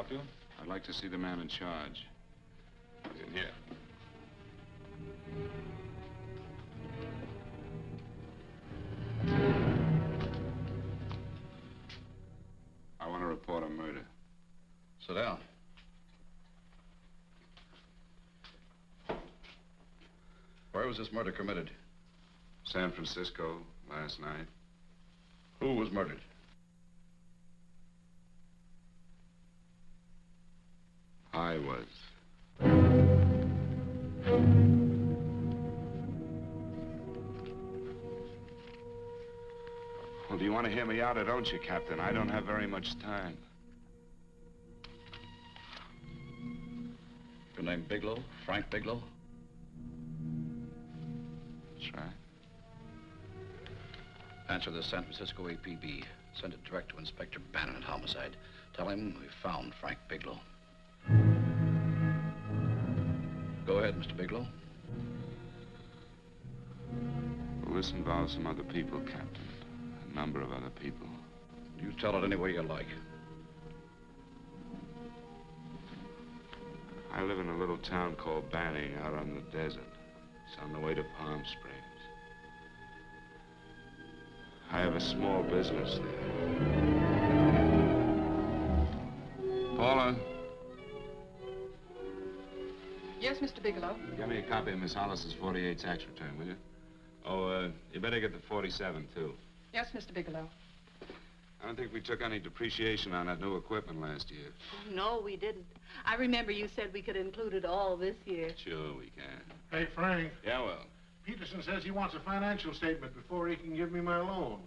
help you? I'd like to see the man in charge. He's in here. I want to report a murder. Sit down. Where was this murder committed? San Francisco, last night. Who was murdered? I was. Well, do you want to hear me out or don't you, Captain? I don't have very much time. Your name Bigelow? Frank Bigelow? That's right. Answer the San Francisco APB. Send it direct to Inspector Bannon at Homicide. Tell him we found Frank Bigelow. Go ahead, Mr. Bigelow. Well, this involves some other people, Captain. A number of other people. You tell it any way you like. I live in a little town called Banning out on the desert. It's on the way to Palm Springs. I have a small business there. Paula? Yes, Mr. Bigelow. Give me a copy of Miss Hollis's 48 tax return, will you? Oh, you better get the 47, too. Yes, Mr. Bigelow. I don't think we took any depreciation on that new equipment last year. Oh, no, we didn't. I remember you said we could include it all this year. Sure we can. Hey, Frank. Yeah, well. Peterson says he wants a financial statement before he can give me my loan.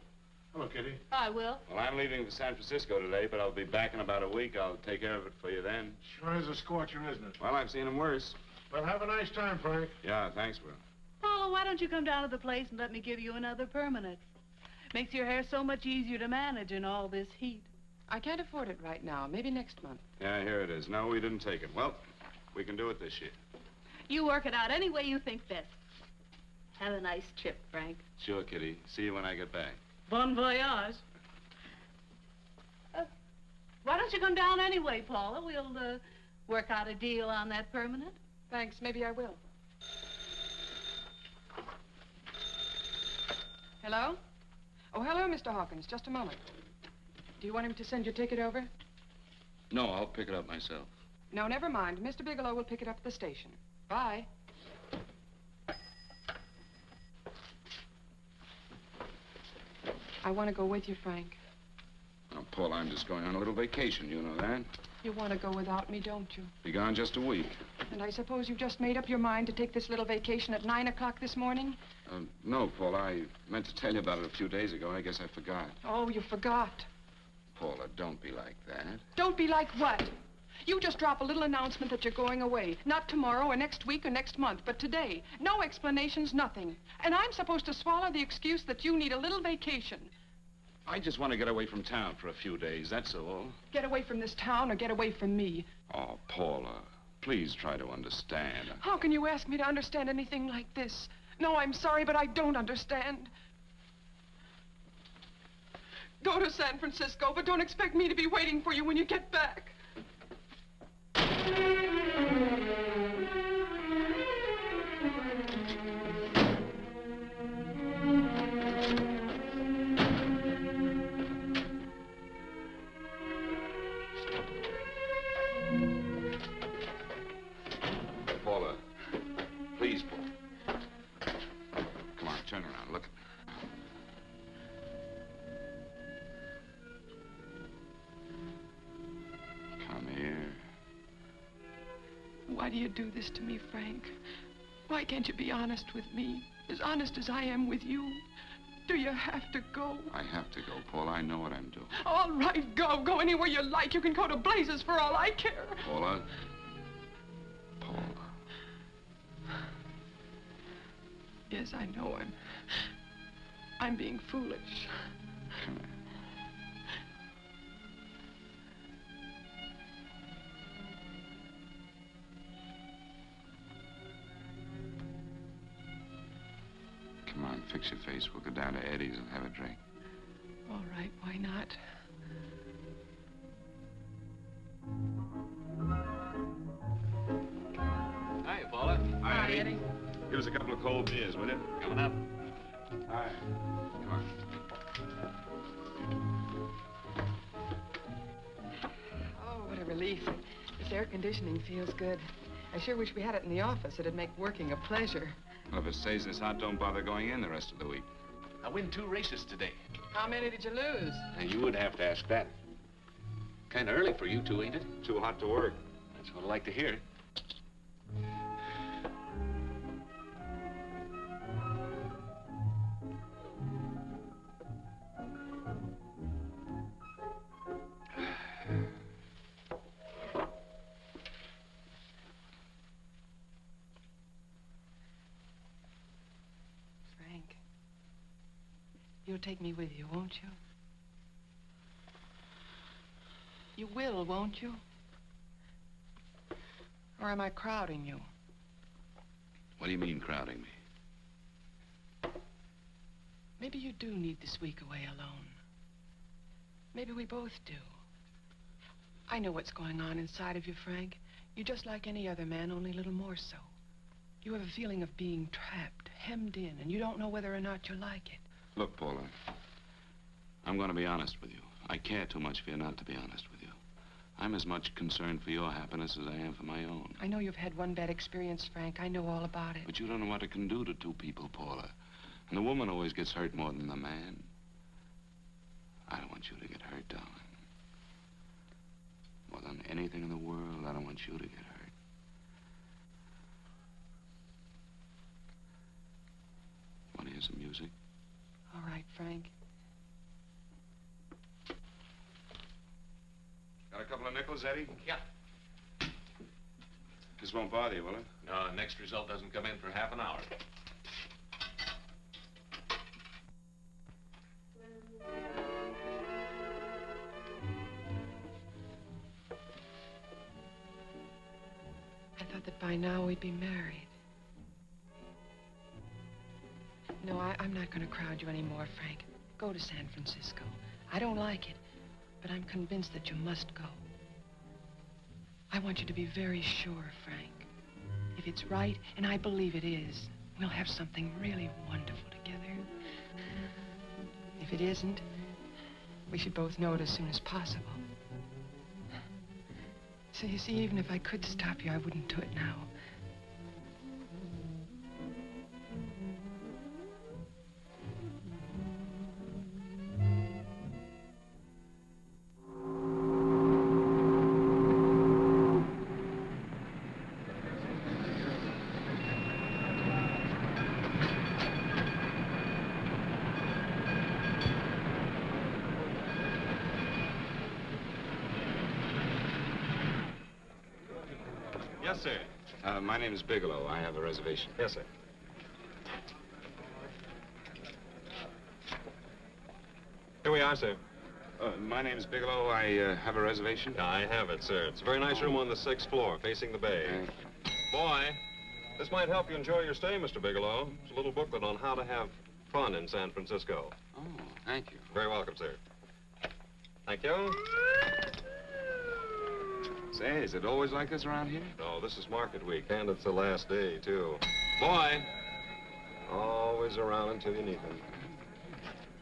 Hello, Kitty. I will. Well, I'm leaving for San Francisco today, but I'll be back in about a week. I'll take care of it for you then. Sure is a scorcher, isn't it? Well, I've seen him worse. Well, have a nice time, Frank. Yeah, thanks, Will. Paula, why don't you come down to the place and let me give you another permanent? Makes your hair so much easier to manage in all this heat. I can't afford it right now. Maybe next month. Yeah, here it is. No, we didn't take it. Well, we can do it this year. You work it out any way you think best. Have a nice trip, Frank. Sure, Kitty. See you when I get back. Bon voyage. Why don't you come down anyway, Paula? We'll work out a deal on that permanent. Thanks. Maybe I will. Hello? Oh, hello, Mr. Hawkins. Just a moment. Do you want him to send your ticket over? No, I'll pick it up myself. No, never mind. Mr. Bigelow will pick it up at the station. Bye. I want to go with you, Frank. Oh, Paul, I'm just going on a little vacation. You know that? You want to go without me, don't you? Be gone just a week. And I suppose you've just made up your mind to take this little vacation at 9 o'clock this morning? No, Paul. I meant to tell you about it a few days ago. I guess I forgot. Oh, you forgot. Paula, don't be like that. Don't be like what? You just drop a little announcement that you're going away. Not tomorrow or next week or next month, but today. No explanations, nothing. And I'm supposed to swallow the excuse that you need a little vacation. I just want to get away from town for a few days, that's all. Get away from this town or get away from me. Oh, Paula, please try to understand. How can you ask me to understand anything like this? No, I'm sorry, but I don't understand. Go to San Francisco, but don't expect me to be waiting for you when you get back. Paula, please, Paula. Come on, turn around, look at me. Come here. Why do you do this to me, Frank? Why can't you be honest with me? As honest as I am with you? Do you have to go? I have to go, Paula. I know what I'm doing. All right, go. Go anywhere you like. You can go to blazes for all I care. Paula. Paula. Yes, I know I'm being foolish. Come here. Come on, fix your face. We'll go down to Eddie's and have a drink. All right, why not? Get us a couple of cold beers, will you? Coming up. All right. Come on. Oh, what a relief. This air conditioning feels good. I sure wish we had it in the office. It'd make working a pleasure. Well, if it stays this hot, don't bother going in the rest of the week. I win 2 races today. How many did you lose? Now, you would have to ask that. Kind of early for you two, ain't it? Too hot to work. That's what I like to hear. You'll take me with you, won't you? You will, won't you? Or am I crowding you? What do you mean, crowding me? Maybe you do need this week away alone. Maybe we both do. I know what's going on inside of you, Frank. You're just like any other man, only a little more so. You have a feeling of being trapped, hemmed in, and you don't know whether or not you like it. Look, Paula, I'm going to be honest with you. I care too much for you not to be honest with you. I'm as much concerned for your happiness as I am for my own. I know you've had one bad experience, Frank. I know all about it. But you don't know what it can do to two people, Paula. And the woman always gets hurt more than the man. I don't want you to get hurt, darling. More than anything in the world, I don't want you to get hurt. Want to hear some music? All right, Frank. Got a couple of nickels, Eddie? Yeah. This won't bother you, will it? No, next result doesn't come in for half an hour. I thought that by now we'd be married. No, I'm not going to crowd you anymore, Frank. Go to San Francisco. I don't like it, but I'm convinced that you must go. I want you to be very sure, Frank. If it's right, and I believe it is, we'll have something really wonderful together. If it isn't, we should both know it as soon as possible. So you see, even if I could stop you, I wouldn't do it now. Yes, sir. My name is Bigelow. I have a reservation. Yes, sir. Here we are, sir. My name is Bigelow. I have a reservation. I have it, sir. It's a very nice room on the 6th floor, facing the bay. Boy, this might help you enjoy your stay, Mr. Bigelow. It's a little booklet on how to have fun in San Francisco. Oh, thank you. Very welcome, sir. Thank you. Say, is it always like this around here? No, this is market week, and it's the last day, too. Boy, always around until you need them.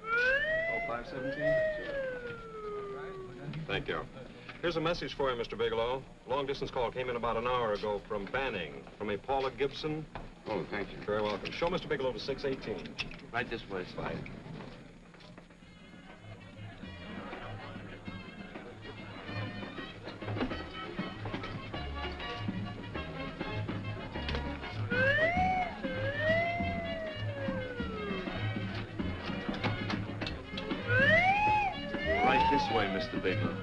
Oh, 517? Thank you. Here's a message for you, Mr. Bigelow. Long-distance call came in about an hour ago from Banning, from a Paula Gibson. Oh, thank you. Very welcome. Show Mr. Bigelow to 618. Right this way, Spy. Right this way, Mr. Bigelow.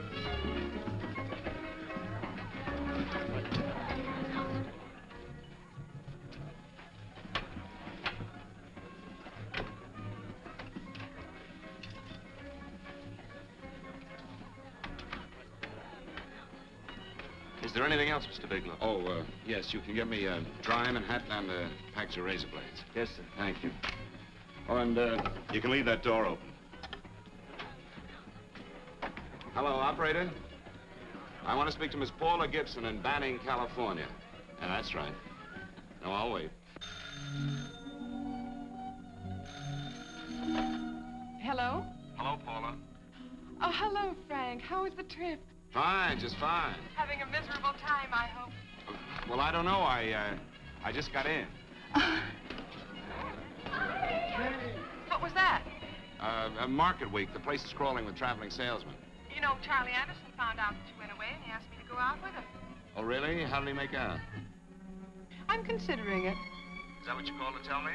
Is there anything else, Mr. Bigelow? Oh, yes, you can get me a dry hat and a package of razor blades. Yes, sir. Thank you. Oh, and you can leave that door open. Hello, operator. I want to speak to Miss Paula Gibson in Banning, California. Yeah, that's right. No, I'll wait. how was the trip? Fine, just fine. Having a miserable time, I hope. Well, I don't know. I just got in. What was that? A market week. The place is crawling with traveling salesmen. You know, Charlie Anderson found out that you went away, and he asked me to go out with him. Oh, really? How did he make out? I'm considering it. Is that what you called to tell me?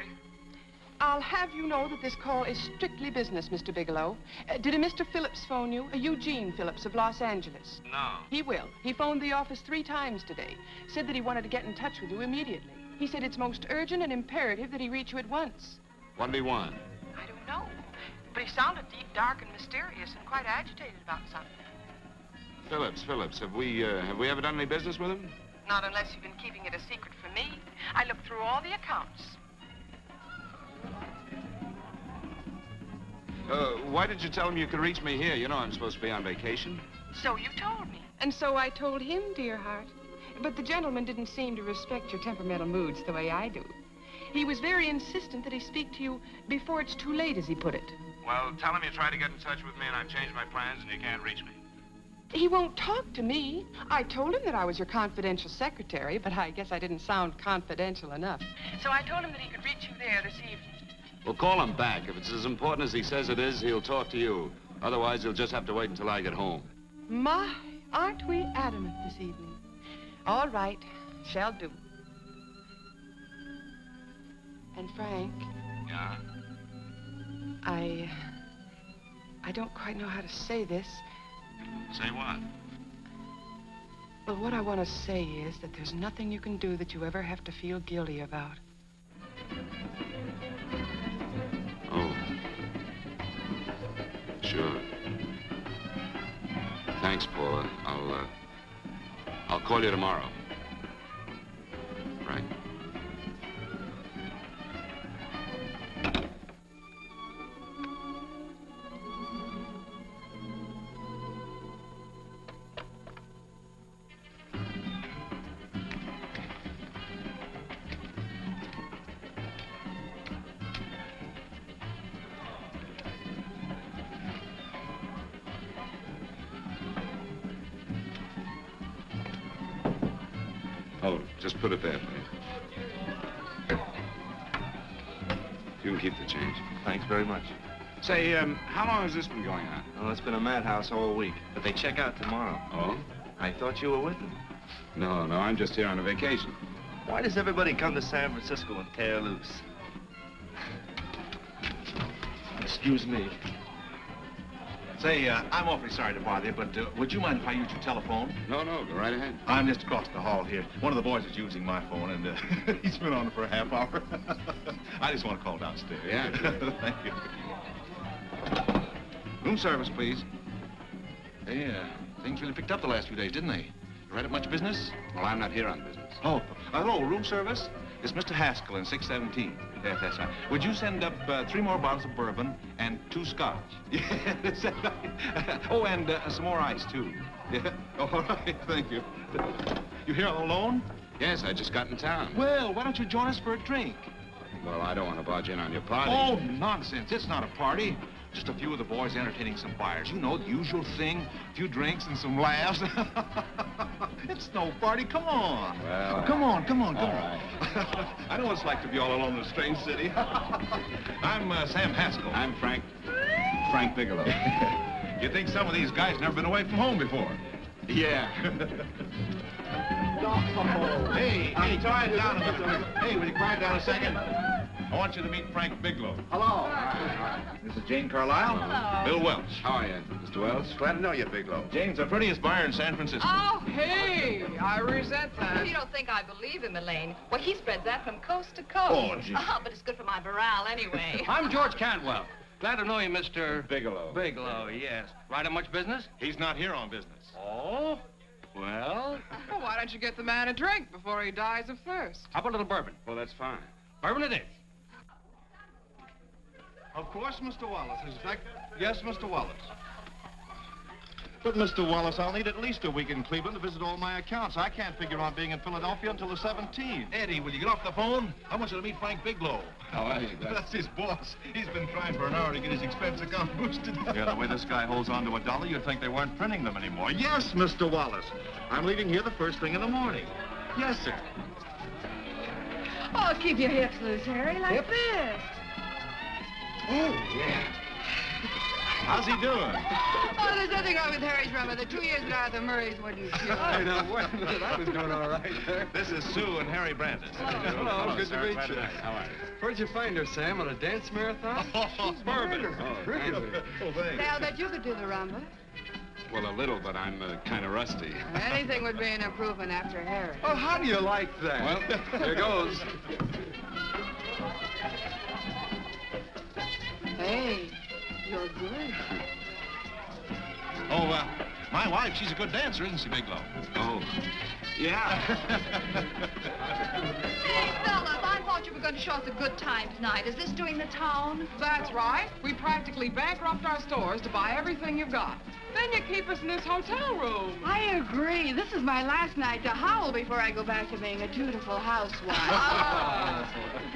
I'll have you know that this call is strictly business, Mr. Bigelow. Did a Mr. Phillips phone you? A Eugene Phillips of Los Angeles. No. He will. He phoned the office 3 times today. Said that he wanted to get in touch with you immediately. He said it's most urgent and imperative that he reach you at once. What did he want? I don't know. But he sounded deep, dark, and mysterious, and quite agitated about something. Phillips. Have we ever done any business with him? Not unless you've been keeping it a secret from me. I looked through all the accounts. Why did you tell him you could reach me here? You know I'm supposed to be on vacation. So you told me. And so I told him, dear heart. But the gentleman didn't seem to respect your temperamental moods the way I do. He was very insistent that he speak to you before it's too late, as he put it. Well, tell him you tried to get in touch with me and I've changed my plans and you can't reach me. He won't talk to me. I told him that I was your confidential secretary, but I guess I didn't sound confidential enough. So I told him that he could reach you there this evening. Well, call him back. If it's as important as he says it is, he'll talk to you. Otherwise, he'll just have to wait until I get home. My, aren't we adamant this evening? All right, shall do. And Frank. Yeah? I don't quite know how to say this. Say what? Well, what I want to say is that there's nothing you can do that you ever have to feel guilty about. Oh. Sure. Thanks, Paula. I'll call you tomorrow. Right. Oh, just put it there, please. You can keep the change. Thanks very much. Say, how long has this been going on? Well, it's been a madhouse all week, but they check out tomorrow. Oh? I thought you were with them. No, I'm just here on a vacation. Why does everybody come to San Francisco and tear loose? Excuse me. Say, I'm awfully sorry to bother you, but would you mind if I used your telephone? No, go right ahead. I'm just across the hall here. One of the boys is using my phone, and he's been on it for a half hour. I just want to call downstairs. Yeah, sure. Thank you. Room service, please. Hey, things really picked up the last few days, didn't they? You right up much business? Well, I'm not here on business. Oh, hello, room service? It's Mr. Haskell in 617. Yes, that's right. Would you send up 3 more bottles of bourbon and 2 scotch? Yes. Oh, and some more ice, too. Yeah. All right, thank you. You here all alone? Yes, I just got in town. Well, why don't you join us for a drink? Well, I don't want to barge in on your party. Oh, nonsense. It's not a party. Just a few of the boys entertaining some buyers. You know, the usual thing. A few drinks and some laughs. It's no party. Come on. Well, come on. All right. I know what it's like to be all alone in a strange city. I'm Sam Haskell. I'm Frank Bigelow. You think some of these guys never been away from home before? Yeah. Hey, quiet down a minute. Hey, will you quiet down a second? I want you to meet Frank Bigelow. Hello. This is Jane Carlisle. Hello. Bill Welch. How are you, Mr. Wells? Glad to know you, Bigelow. Jane's the prettiest buyer in San Francisco. Oh, hey, I resent that. You don't think I believe him, Elaine. Well, he spreads that from coast to coast. Oh, gee. But it's good for my morale anyway. I'm George Cantwell. Glad to know you, Mr. Bigelow. Bigelow, yes. Right on much business? He's not here on business. Oh? Well, Well, why don't you get the man a drink before he dies of thirst? how about a little bourbon? Well, that's fine. Bourbon it is. Of course, Mr. Wallace. Yes, Mr. Wallace. But, Mr. Wallace, I'll need at least a week in Cleveland to visit all my accounts. I can't figure on being in Philadelphia until the 17th. Eddie, will you get off the phone? I want you to meet Frank Bigelow. How are you? That's his boss. He's been trying for an hour to get his expense account boosted. Yeah, the way this guy holds on to a dollar, you'd think they weren't printing them anymore. Yes, Mr. Wallace. I'm leaving here the first thing in the morning. Yes, sir. Oh, keep your hips loose, Harry, like this. Oh, yeah. How's he doing? Oh, there's nothing wrong with Harry's rummer. The 2 years at Arthur Murray's wouldn't cure. Hey, now, wait a minute. I was doing all right there. This is Sue and Harry Brandis. Hello, good to meet you. How are you? Where'd you find her, Sam, on a dance marathon? She's Bourbon. Really? Oh, thanks. Now that you could do the rumba. Well, a little, but I'm kind of rusty. Anything would be an improvement after Harry. Oh, how do you like that? Well, here goes. Hey, you're good. Oh, my wife, she's a good dancer, isn't she, Bigelow? Oh, yeah. Hey, fellas, I thought you were going to show us a good time tonight. Is this doing the town? That's right. We practically bankrupt our stores to buy everything you've got. Then you keep us in this hotel room. I agree. This is my last night to howl before I go back to being a dutiful housewife.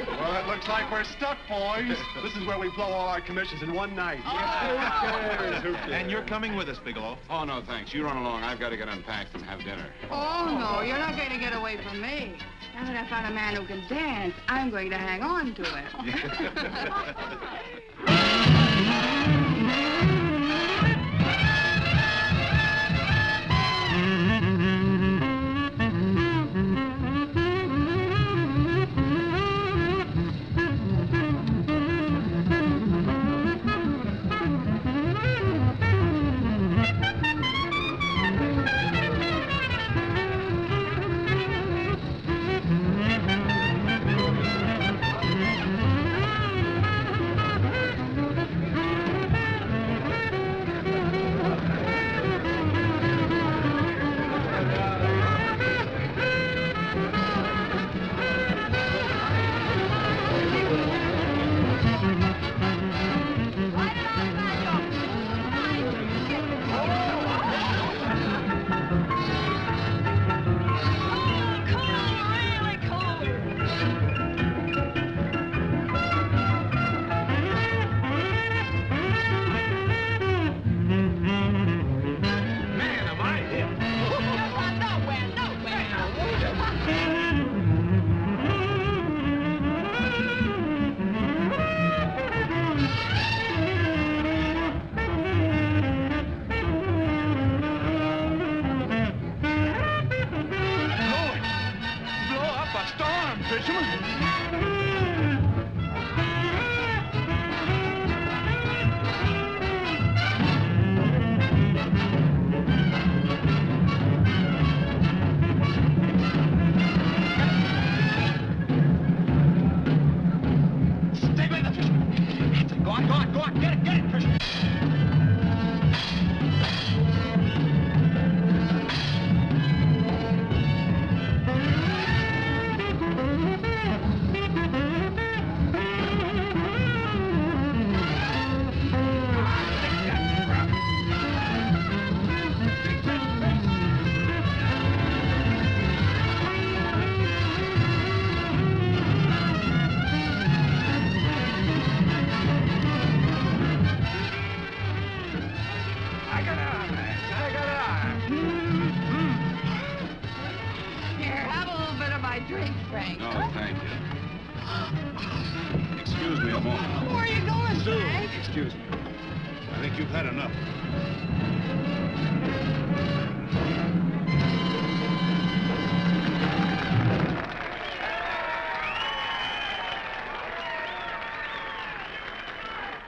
Well, it looks like we're stuck, boys. This is where we blow all our commissions in one night. Who cares? And you're coming with us, Bigelow. Oh, no, thanks. You run along. I've got to get unpacked and have dinner. Oh, no, you're not going to get away from me. Now that I found a man who can dance, I'm going to hang on to it.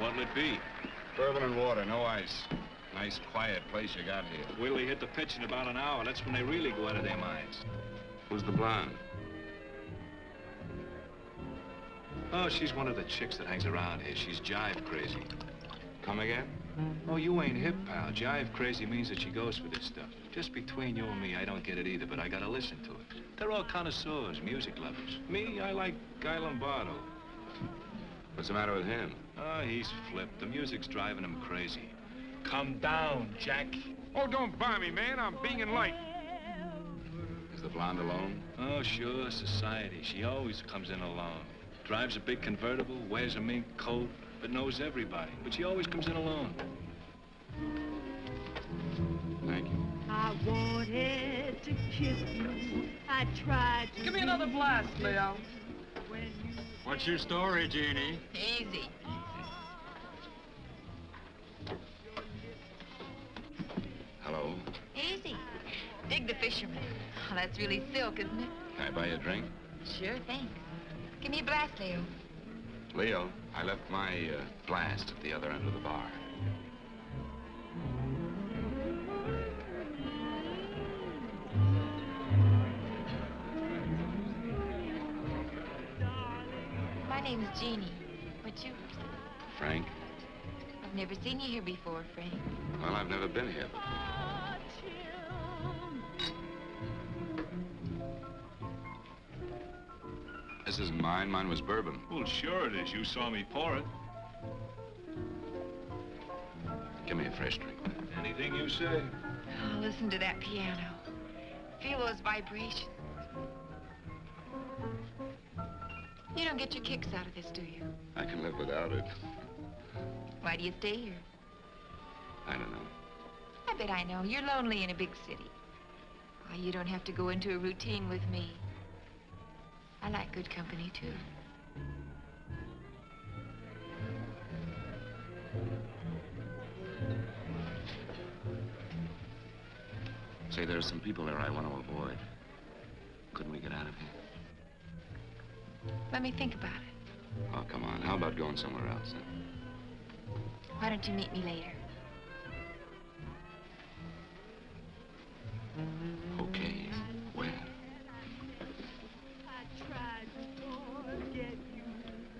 What'll it be? Bourbon and water, no ice. Nice, quiet place you got here. Wait till they hit the pitch in about an hour. That's when they really go out of their minds. Who's the blonde? Oh, she's one of the chicks that hangs around here. She's jive crazy. Come again? Oh, you ain't hip, pal. Jive crazy means that she goes for this stuff. Just between you and me, I don't get it either, but I gotta listen to it. They're all connoisseurs, music lovers. Me, I like Guy Lombardo. What's the matter with him? Oh, he's flipped. The music's driving him crazy. Come down, Jack. Oh, don't buy me, man. I'm being late. Is the blonde alone? Oh, sure, society. She always comes in alone. Drives a big convertible, wears a mink coat, but knows everybody. But she always comes in alone. Thank you. I wanted to kiss you. I tried to. Give me another blast, Leo. What's your story, Jeannie? Easy. Hello. Easy. Dig the fisherman. Oh, that's really silk, isn't it? Can I buy you a drink? Sure, thanks. Give me a blast, Leo. Leo, I left my blast at the other end of the bar. My name's Jeannie. What's yours? Frank? I've never seen you here before, Frank. Well, I've never been here before. This isn't mine. Mine was bourbon. Well, sure it is. You saw me pour it. Give me a fresh drink. Anything you say. Oh, listen to that piano. Feel those vibrations. You don't get your kicks out of this, do you? I can live without it. Why do you stay here? I don't know. I bet I know. You're lonely in a big city. Why, you don't have to go into a routine with me. I like good company, too. Say, there's some people there I want to avoid. Couldn't we get out of here? Let me think about it. Oh, come on. How about going somewhere else, then? Why don't you meet me later? Okay. Where? I tried to forget you,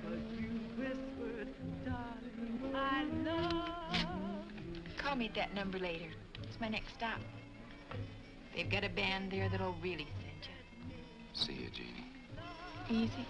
but you whispered, darling, I love. Call me at that number later. It's my next stop. They've got a band there that'll really send you. See you, Jeannie. Easy.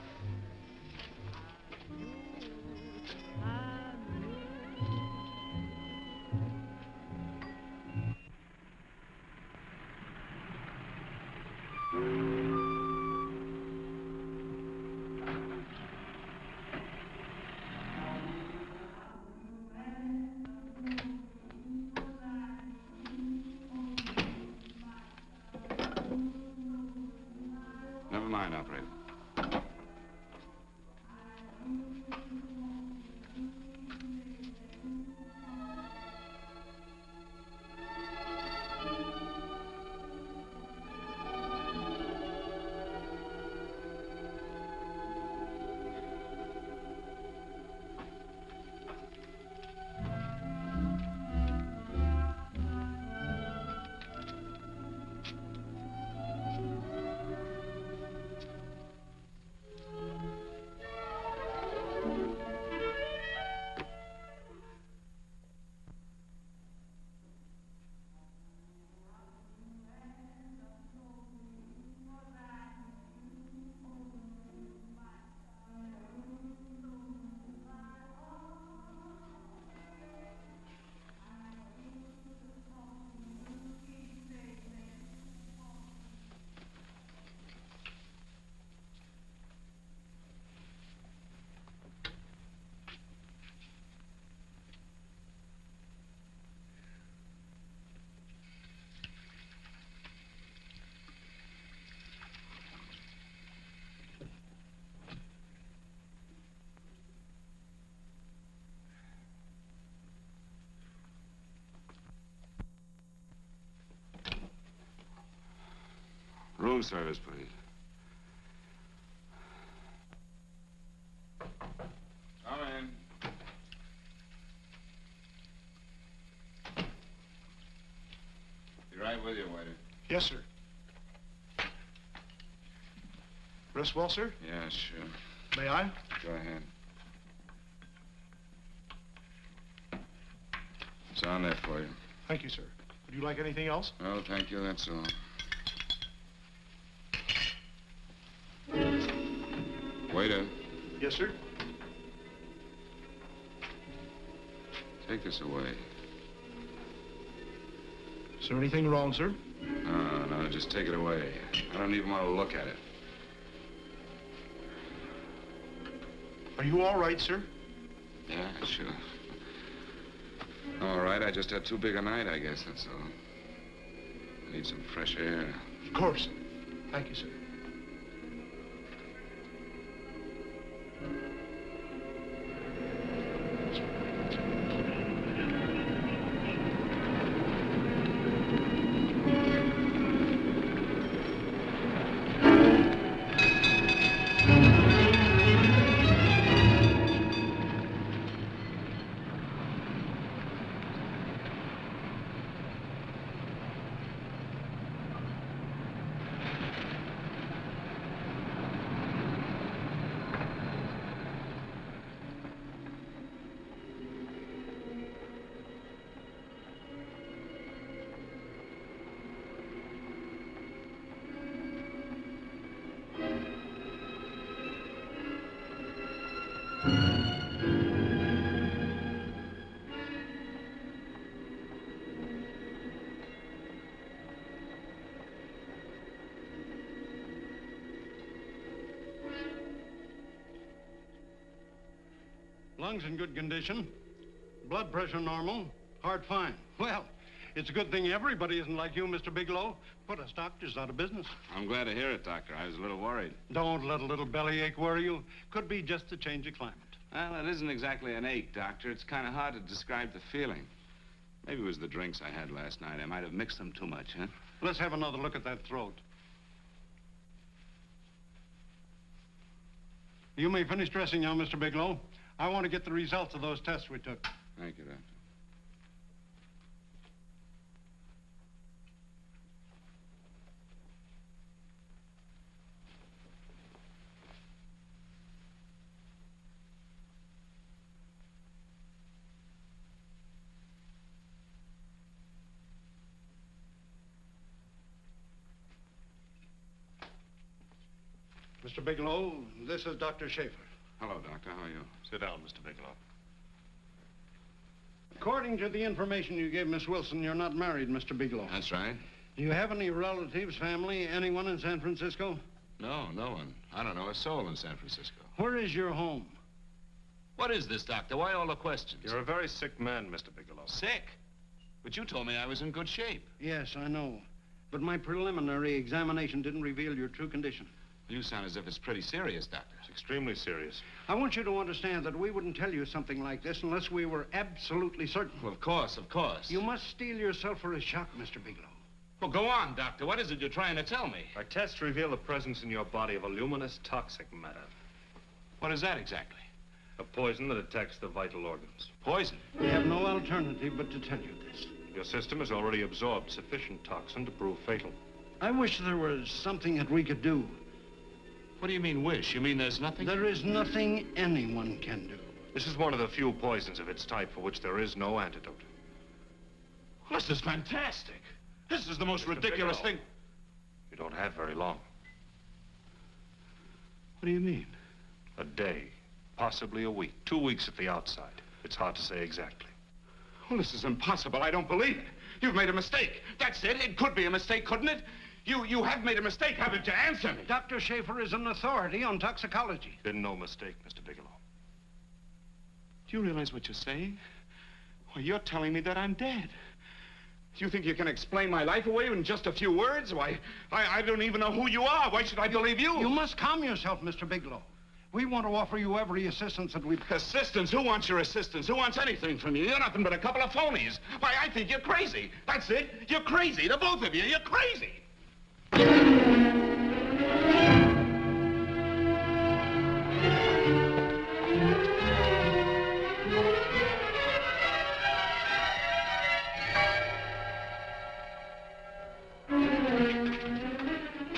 Never mind, operator. Room service, please. Come in. Be right with you, waiter. Yes, sir. Rest well, sir? Yeah, sure. May I? Go ahead. It's on there for you. Thank you, sir. Would you like anything else? Oh, thank you, that's all. Waiter, Yes, sir. take this away. Is there anything wrong, sir? No, just take it away. I don't even want to look at it. Are you all right, sir? Yeah, sure. All right, I just had too big a night, I guess, that's all. I need some fresh air. Of course. Thank you, sir. Lungs in good condition. Blood pressure normal. Heart fine. Well, it's a good thing everybody isn't like you, Mr. Bigelow. Put us doctors out of business. I'm glad to hear it, Doctor. I was a little worried. Don't let a little bellyache worry you. Could be just a change of climate. Well, it isn't exactly an ache, Doctor. It's kind of hard to describe the feeling. Maybe it was the drinks I had last night. I might have mixed them too much, huh? Let's have another look at that throat. You may finish dressing now, Mr. Bigelow. I want to get the results of those tests we took. Thank you, Doctor. Mr. Bigelow, this is Dr. Schaefer. Hello, Doctor. How are you? Sit down, Mr. Bigelow. According to the information you gave Miss Wilson, you're not married, Mr. Bigelow. That's right. Do you have any relatives, family, anyone in San Francisco? No, no one. I don't know a soul in San Francisco. Where is your home? What is this, Doctor? Why all the questions? You're a very sick man, Mr. Bigelow. Sick? But you told me I was in good shape. Yes, I know. But my preliminary examination didn't reveal your true condition. You sound as if it's pretty serious, Doctor. It's extremely serious. I want you to understand that we wouldn't tell you something like this unless we were absolutely certain. Well, of course, of course. You must steel yourself for a shock, Mr. Bigelow. Well, go on, Doctor. What is it you're trying to tell me? Our tests reveal the presence in your body of a luminous toxic matter. What is that exactly? A poison that attacks the vital organs. Poison? We have no alternative but to tell you this. Your system has already absorbed sufficient toxin to prove fatal. I wish there was something that we could do. What do you mean, wish? You mean there's nothing? There is nothing anyone can do. This is one of the few poisons of its type for which there is no antidote. Well, this is fantastic. This is the most ridiculous thing. You don't have very long. What do you mean? A day, possibly a week, 2 weeks at the outside. It's hard to say exactly. Well, this is impossible. I don't believe it. You've made a mistake. That's it. It could be a mistake, couldn't it? You have made a mistake, haven't you? Answer me. Dr. Schaefer is an authority on toxicology. Been no mistake, Mr. Bigelow. Do you realize what you're saying? Well, you're telling me that I'm dead. You think you can explain my life away in just a few words? Why, I don't even know who you are. Why should I believe you? You must calm yourself, Mr. Bigelow. We want to offer you every assistance that we... Assistance? Who wants your assistance? Who wants anything from you? You're nothing but a couple of phonies. Why, I think you're crazy. That's it. You're crazy, the both of you. You're crazy.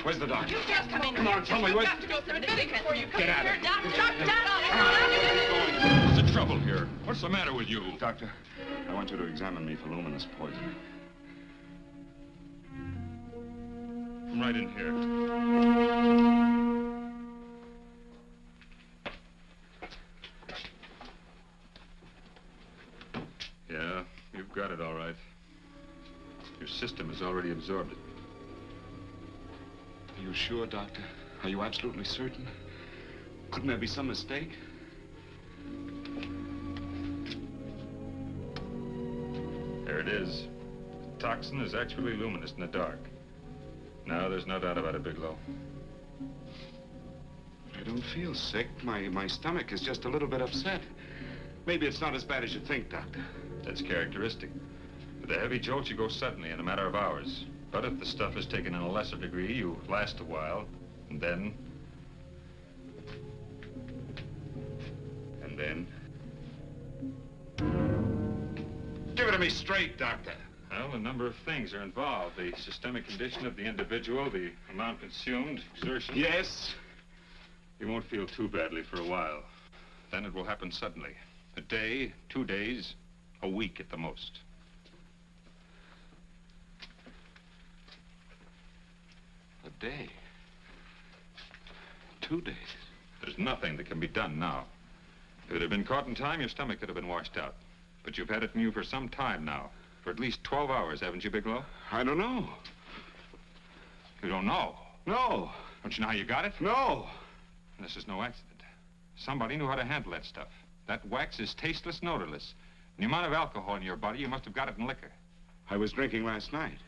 Where's the doctor? You just come in Come on, tell me You what... have to go through the before you come Get in out of here. here. Doctor, What's the trouble here? What's the matter with you? Doctor, I want you to examine me for luminous poison. Come right in here. Yeah, you've got it all right. Your system has already absorbed it. Are you sure, Doctor? Are you absolutely certain? Couldn't there be some mistake? There it is. The toxin is actually luminous in the dark. No, there's no doubt about it, Bigelow. I don't feel sick. My stomach is just a little bit upset. Maybe it's not as bad as you think, Doctor. That's characteristic. With a heavy jolt, you go suddenly in a matter of hours. But if the stuff is taken in a lesser degree, you last a while, and then... Give it to me straight, Doctor. Well, a number of things are involved. The systemic condition of the individual, the amount consumed, exertion. Yes? You won't feel too badly for a while. Then it will happen suddenly. A day, 2 days, a week at the most. A day? 2 days? There's nothing that can be done now. If it had been caught in time, your stomach could have been washed out. But you've had it in you for some time now. For at least 12 hours, haven't you, Bigelow? I don't know. You don't know? No. Don't you know how you got it? No. This is no accident. Somebody knew how to handle that stuff. That wax is tasteless and odorless. And the amount of alcohol in your body, you must have got it in liquor. I was drinking last night.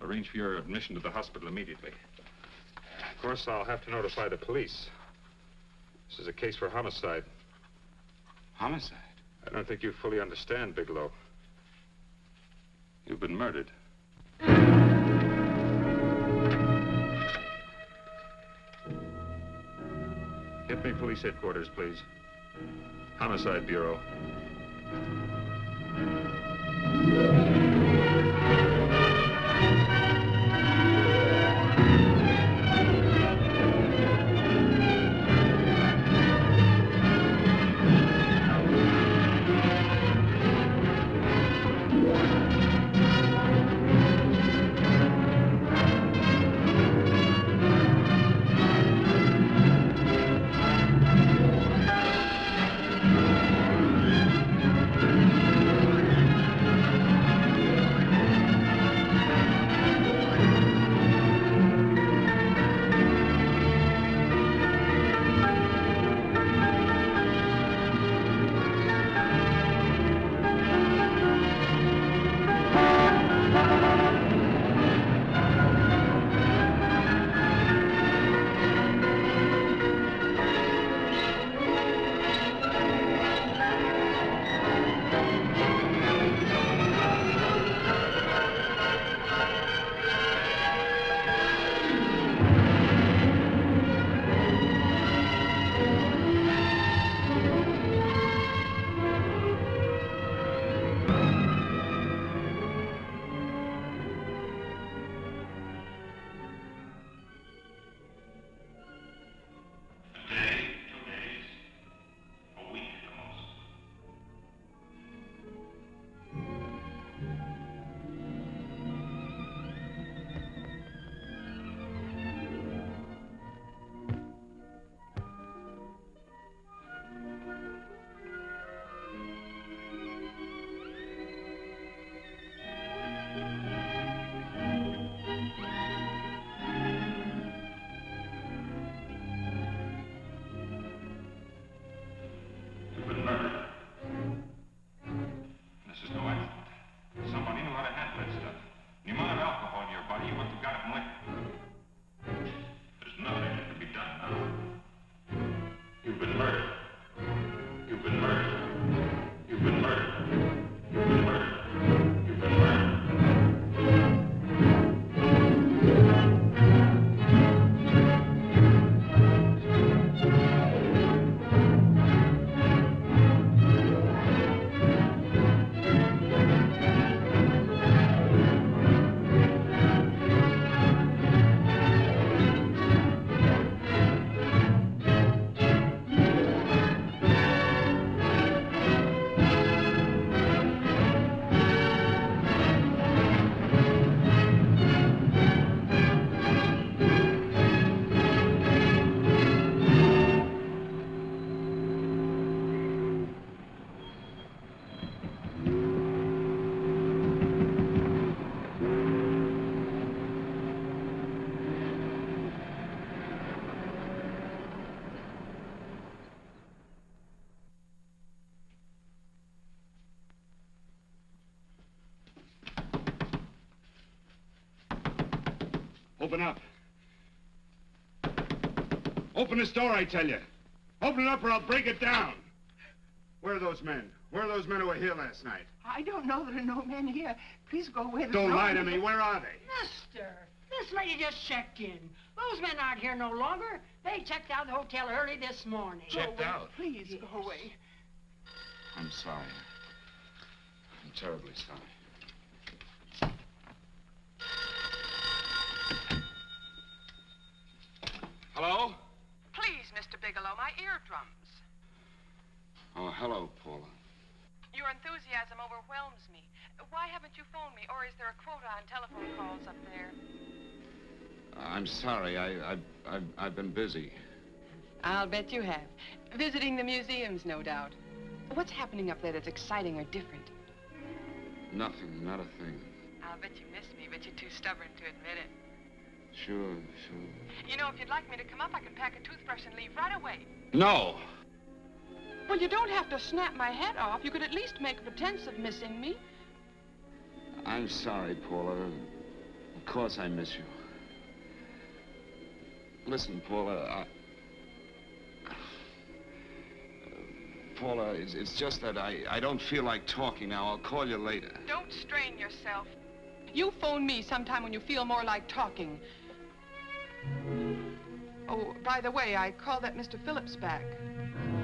Arrange for your admission to the hospital immediately. Of course, I'll have to notify the police. This is a case for homicide. Homicide? I don't think you fully understand, Bigelow. You've been murdered. Get me police headquarters, please. Homicide Bureau. Open up. Open this door, I tell you. Open it up or I'll break it down. Where are those men? Where are those men who were here last night? I don't know. There are no men here. Please go away. There's Don't no lie one to me. here. Where are they? Mister, this lady just checked in. Those men aren't here no longer. They checked out of the hotel early this morning. Checked out? Please Yes. go away. I'm sorry. I'm terribly sorry. Hello? Please, Mr. Bigelow, my eardrums. Oh, hello, Paula. Your enthusiasm overwhelms me. Why haven't you phoned me, or is there a quota on telephone calls up there? I'm sorry. I've been busy. I'll bet you have. Visiting the museums, no doubt. What's happening up there that's exciting or different? Nothing, not a thing. I'll bet you miss me, but you're too stubborn to admit it. Sure. You know, if you'd like me to come up, I can pack a toothbrush and leave right away. No! Well, you don't have to snap my head off. You could at least make a pretense of missing me. I'm sorry, Paula. Of course I miss you. Listen, Paula, Paula, it's just that I don't feel like talking now. I'll call you later. Don't strain yourself. You phone me sometime when you feel more like talking. Oh, by the way, I called that Mr. Phillips back.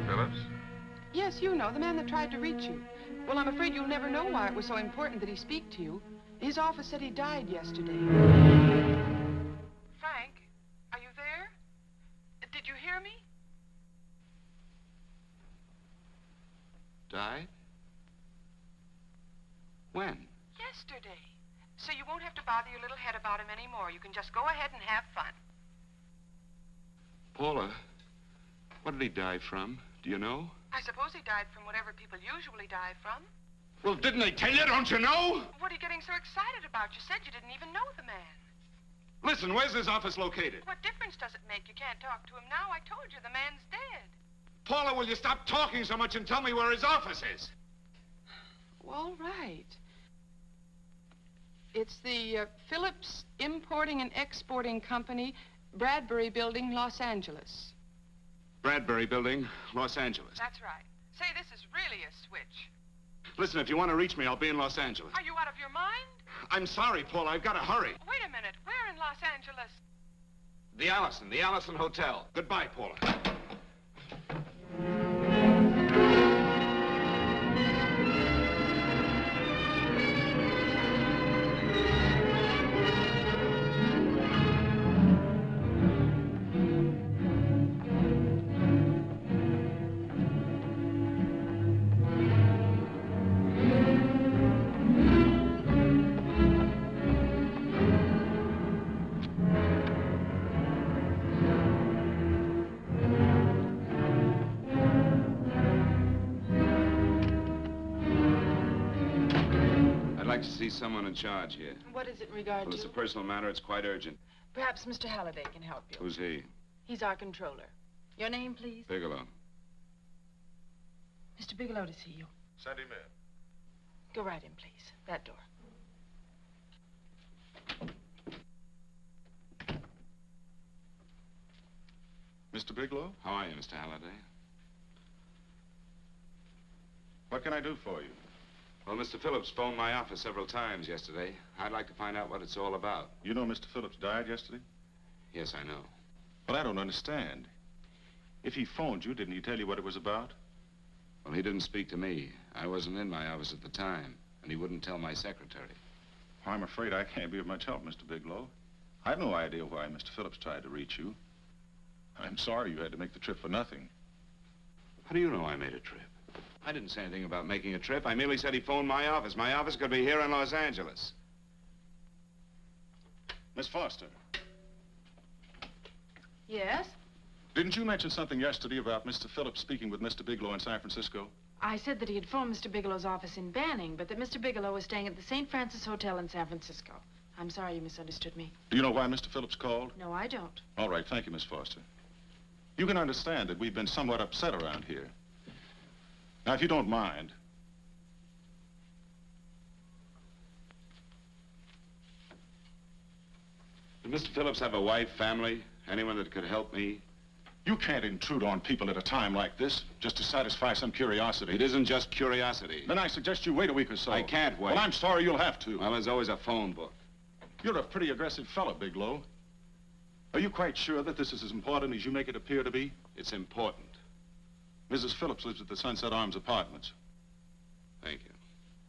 Phillips? Yes, you know, the man that tried to reach you. Well, I'm afraid you'll never know why it was so important that he speak to you. His office said he died yesterday. Frank, are you there? Did you hear me? Died? When? Yesterday. So you won't have to bother your little head about him anymore. You can just go ahead and have fun. Paula, what did he die from? Do you know? I suppose he died from whatever people usually die from. Well, didn't they tell you? Don't you know? What are you getting so excited about? You said you didn't even know the man. Listen, where's his office located? What difference does it make? You can't talk to him now. I told you the man's dead. Paula, will you stop talking so much and tell me where his office is? All right. It's the Phillips Importing and Exporting Company, Bradbury Building, Los Angeles. Bradbury Building, Los Angeles. That's right. Say, this is really a switch. Listen, if you want to reach me, I'll be in Los Angeles. Are you out of your mind? I'm sorry, Paula. I've got to hurry. Wait a minute. Where in Los Angeles? The Allison Hotel. Goodbye, Paula. I'd like to see someone in charge here. What is it in regard Well, to? it's a personal matter. It's quite urgent. Perhaps Mr. Halliday can help you. Who's he? He's our controller. Your name, please? Bigelow. Mr. Bigelow to see you. Send him in. Go right in, please. That door. Mr. Bigelow? How are you, Mr. Halliday? What can I do for you? Well, Mr. Phillips phoned my office several times yesterday. I'd like to find out what it's all about. You know Mr. Phillips died yesterday? Yes, I know. Well, I don't understand. If he phoned you, didn't he tell you what it was about? Well, he didn't speak to me. I wasn't in my office at the time, and he wouldn't tell my secretary. Well, I'm afraid I can't be of much help, Mr. Bigelow. I've no idea why Mr. Phillips tried to reach you. I'm sorry you had to make the trip for nothing. How do you know I made a trip? I didn't say anything about making a trip. I merely said he phoned my office. My office could be here in Los Angeles. Miss Foster, Yes? didn't you mention something yesterday about Mr. Phillips speaking with Mr. Bigelow in San Francisco? I said that he had phoned Mr. Bigelow's office in Banning, but that Mr. Bigelow was staying at the St. Francis Hotel in San Francisco. I'm sorry you misunderstood me. Do you know why Mr. Phillips called? No, I don't. All right, thank you, Miss Foster. You can understand that we've been somewhat upset around here. Now, if you don't mind, Does Mr. Phillips have a wife, family, anyone that could help me? You can't intrude on people at a time like this just to satisfy some curiosity. It isn't just curiosity. Then I suggest you wait a week or so. I can't wait. Well, I'm sorry you'll have to. Well, there's always a phone book. You're a pretty aggressive fellow, Bigelow. Are you quite sure that this is as important as you make it appear to be? It's important. Mrs. Phillips lives at the Sunset Arms Apartments. Thank you.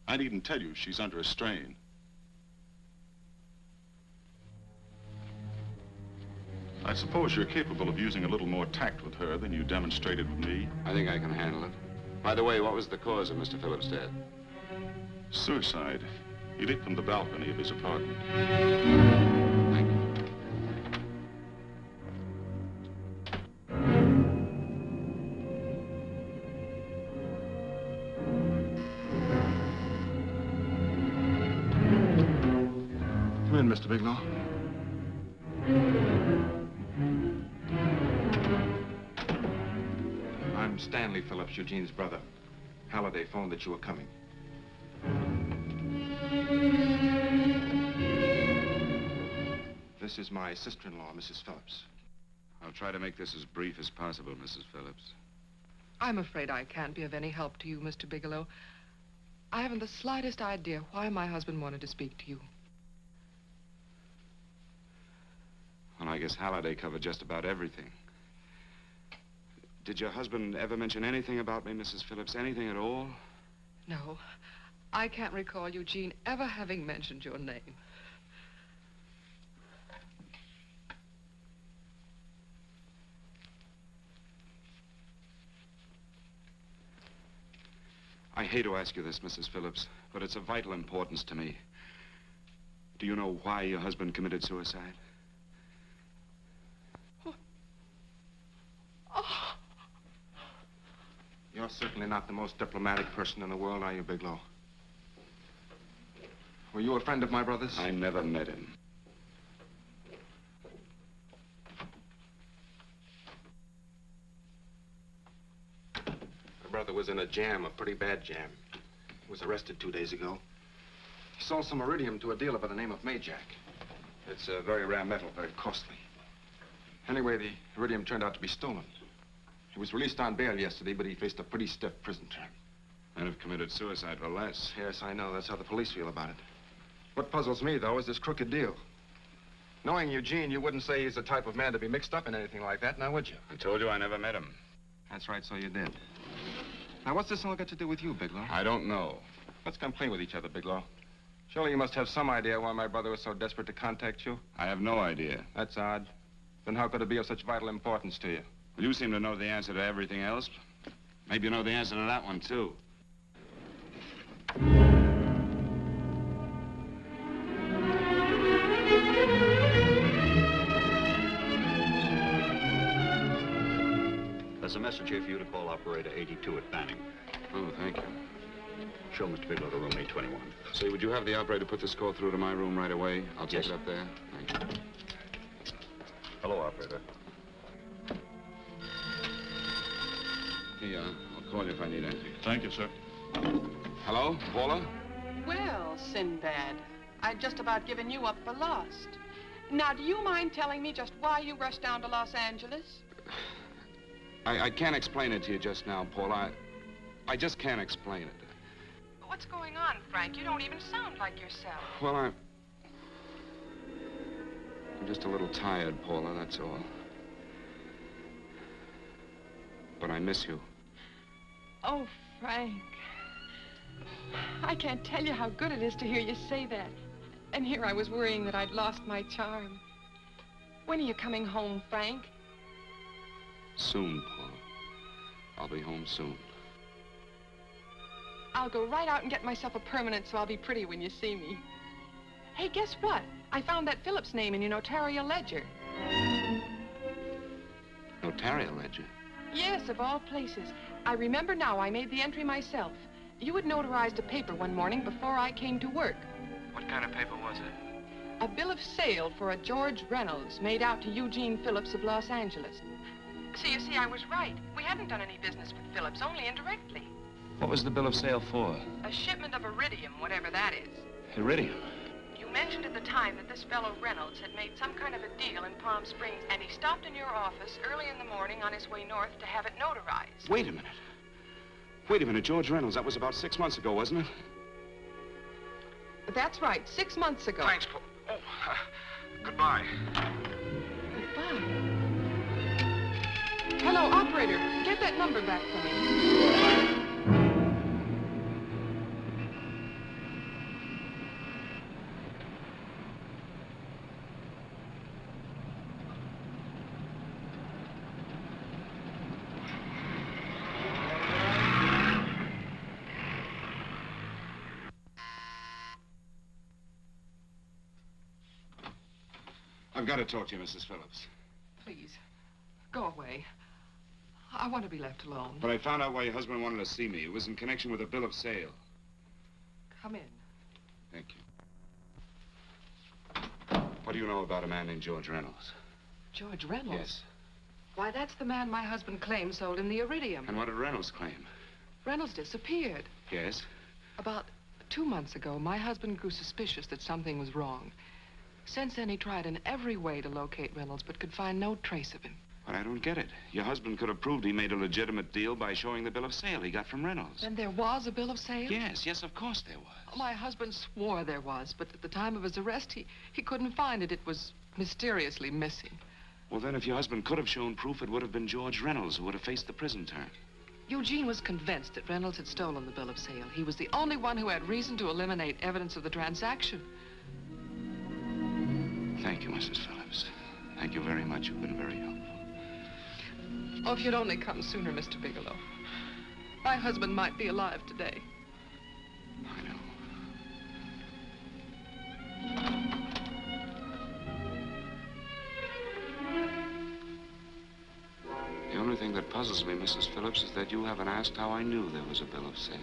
I needn't tell you she's under a strain. I suppose you're capable of using a little more tact with her than you demonstrated with me. I think I can handle it. By the way, what was the cause of Mr. Phillips' death? Suicide. He leaped from the balcony of his apartment. Thank you. Come in, Mr. Bigelow. I'm Stanley Phillips, Eugene's brother. Halliday phoned that you were coming. This is my sister-in-law, Mrs. Phillips. I'll try to make this as brief as possible, Mrs. Phillips. I'm afraid I can't be of any help to you, Mr. Bigelow. I haven't the slightest idea why my husband wanted to speak to you. Well, I guess Halliday covered just about everything. Did your husband ever mention anything about me, Mrs. Phillips? Anything at all? No, I can't recall Eugene ever having mentioned your name. I hate to ask you this, Mrs. Phillips, but it's of vital importance to me. Do you know why your husband committed suicide? You're certainly not the most diplomatic person in the world, are you, Bigelow? Were you a friend of my brother's? I never met him. My brother was in a jam, a pretty bad jam. He was arrested 2 days ago. He sold some iridium to a dealer by the name of Majak. It's a very rare metal, very costly. Anyway, the iridium turned out to be stolen. He was released on bail yesterday, but he faced a pretty stiff prison term. And have committed suicide for less. Yes, I know. That's how the police feel about it. What puzzles me, though, is this crooked deal. Knowing Eugene, you wouldn't say he's the type of man to be mixed up in anything like that, now would you? I told you I never met him. That's right, so you did. Now, what's this all got to do with you, Bigelow? I don't know. Let's come clean with each other, Bigelow. Surely you must have some idea why my brother was so desperate to contact you. I have no idea. That's odd. Then how could it be of such vital importance to you? Well, you seem to know the answer to everything else. Maybe you know the answer to that one, too. There's a message here for you to call operator 82 at Banning. Oh, thank you. Show Mr. Bigelow to room 821. Say, would you have the operator put this call through to my room right away? I'll take Yes. it up there. Thank you. Hello, operator. Here you are. I'll call you if I need anything. Thank you, sir. Hello, Paula? Well, Sinbad, I'd just about given you up for lost. Now, do you mind telling me just why you rushed down to Los Angeles? I can't explain it to you just now, Paula. I just can't explain it. What's going on, Frank? You don't even sound like yourself. Well, I'm just a little tired, Paula, that's all. But I miss you. Oh, Frank. I can't tell you how good it is to hear you say that. And here I was worrying that I'd lost my charm. When are you coming home, Frank? Soon, Paula. I'll be home soon. I'll go right out and get myself a permanent so I'll be pretty when you see me. Hey, guess what? I found that Phillips name in your notarial ledger. Notarial ledger? Yes, of all places. I remember now I made the entry myself. You had notarized a paper one morning before I came to work. What kind of paper was it? A bill of sale for a George Reynolds made out to Eugene Phillips of Los Angeles. So you see, I was right. We hadn't done any business with Phillips, only indirectly. What was the bill of sale for? A shipment of iridium, whatever that is. Iridium. You You mentioned at the time that this fellow Reynolds had made some kind of a deal in Palm Springs, and he stopped in your office early in the morning on his way north to have it notarized. Wait a minute. Wait a minute, George Reynolds. That was about 6 months ago, wasn't it? That's right, 6 months ago. Thanks, Paul. Oh, goodbye. Goodbye. Hello, operator. Get that number back for me. I've got to talk to you, Mrs. Phillips. Please, go away. I want to be left alone. But I found out why your husband wanted to see me. It was in connection with a bill of sale. Come in. Thank you. What do you know about a man named George Reynolds? George Reynolds? Yes. Why, that's the man my husband claimed sold him the iridium. And what did Reynolds claim? Reynolds disappeared. Yes? About 2 months ago, my husband grew suspicious that something was wrong. Since then, he tried in every way to locate Reynolds, but could find no trace of him. But I don't get it. Your husband could have proved he made a legitimate deal by showing the bill of sale he got from Reynolds. Then there was a bill of sale? Yes, of course there was. My husband swore there was, but at the time of his arrest, he couldn't find it. It was mysteriously missing. Well, then, if your husband could have shown proof, it would have been George Reynolds who would have faced the prison term. Eugene was convinced that Reynolds had stolen the bill of sale. He was the only one who had reason to eliminate evidence of the transaction. Thank you, Mrs. Phillips. Thank you very much. You've been very helpful. Oh, if you'd only come sooner, Mr. Bigelow. My husband might be alive today. I know. The only thing that puzzles me, Mrs. Phillips, is that you haven't asked how I knew there was a bill of sale.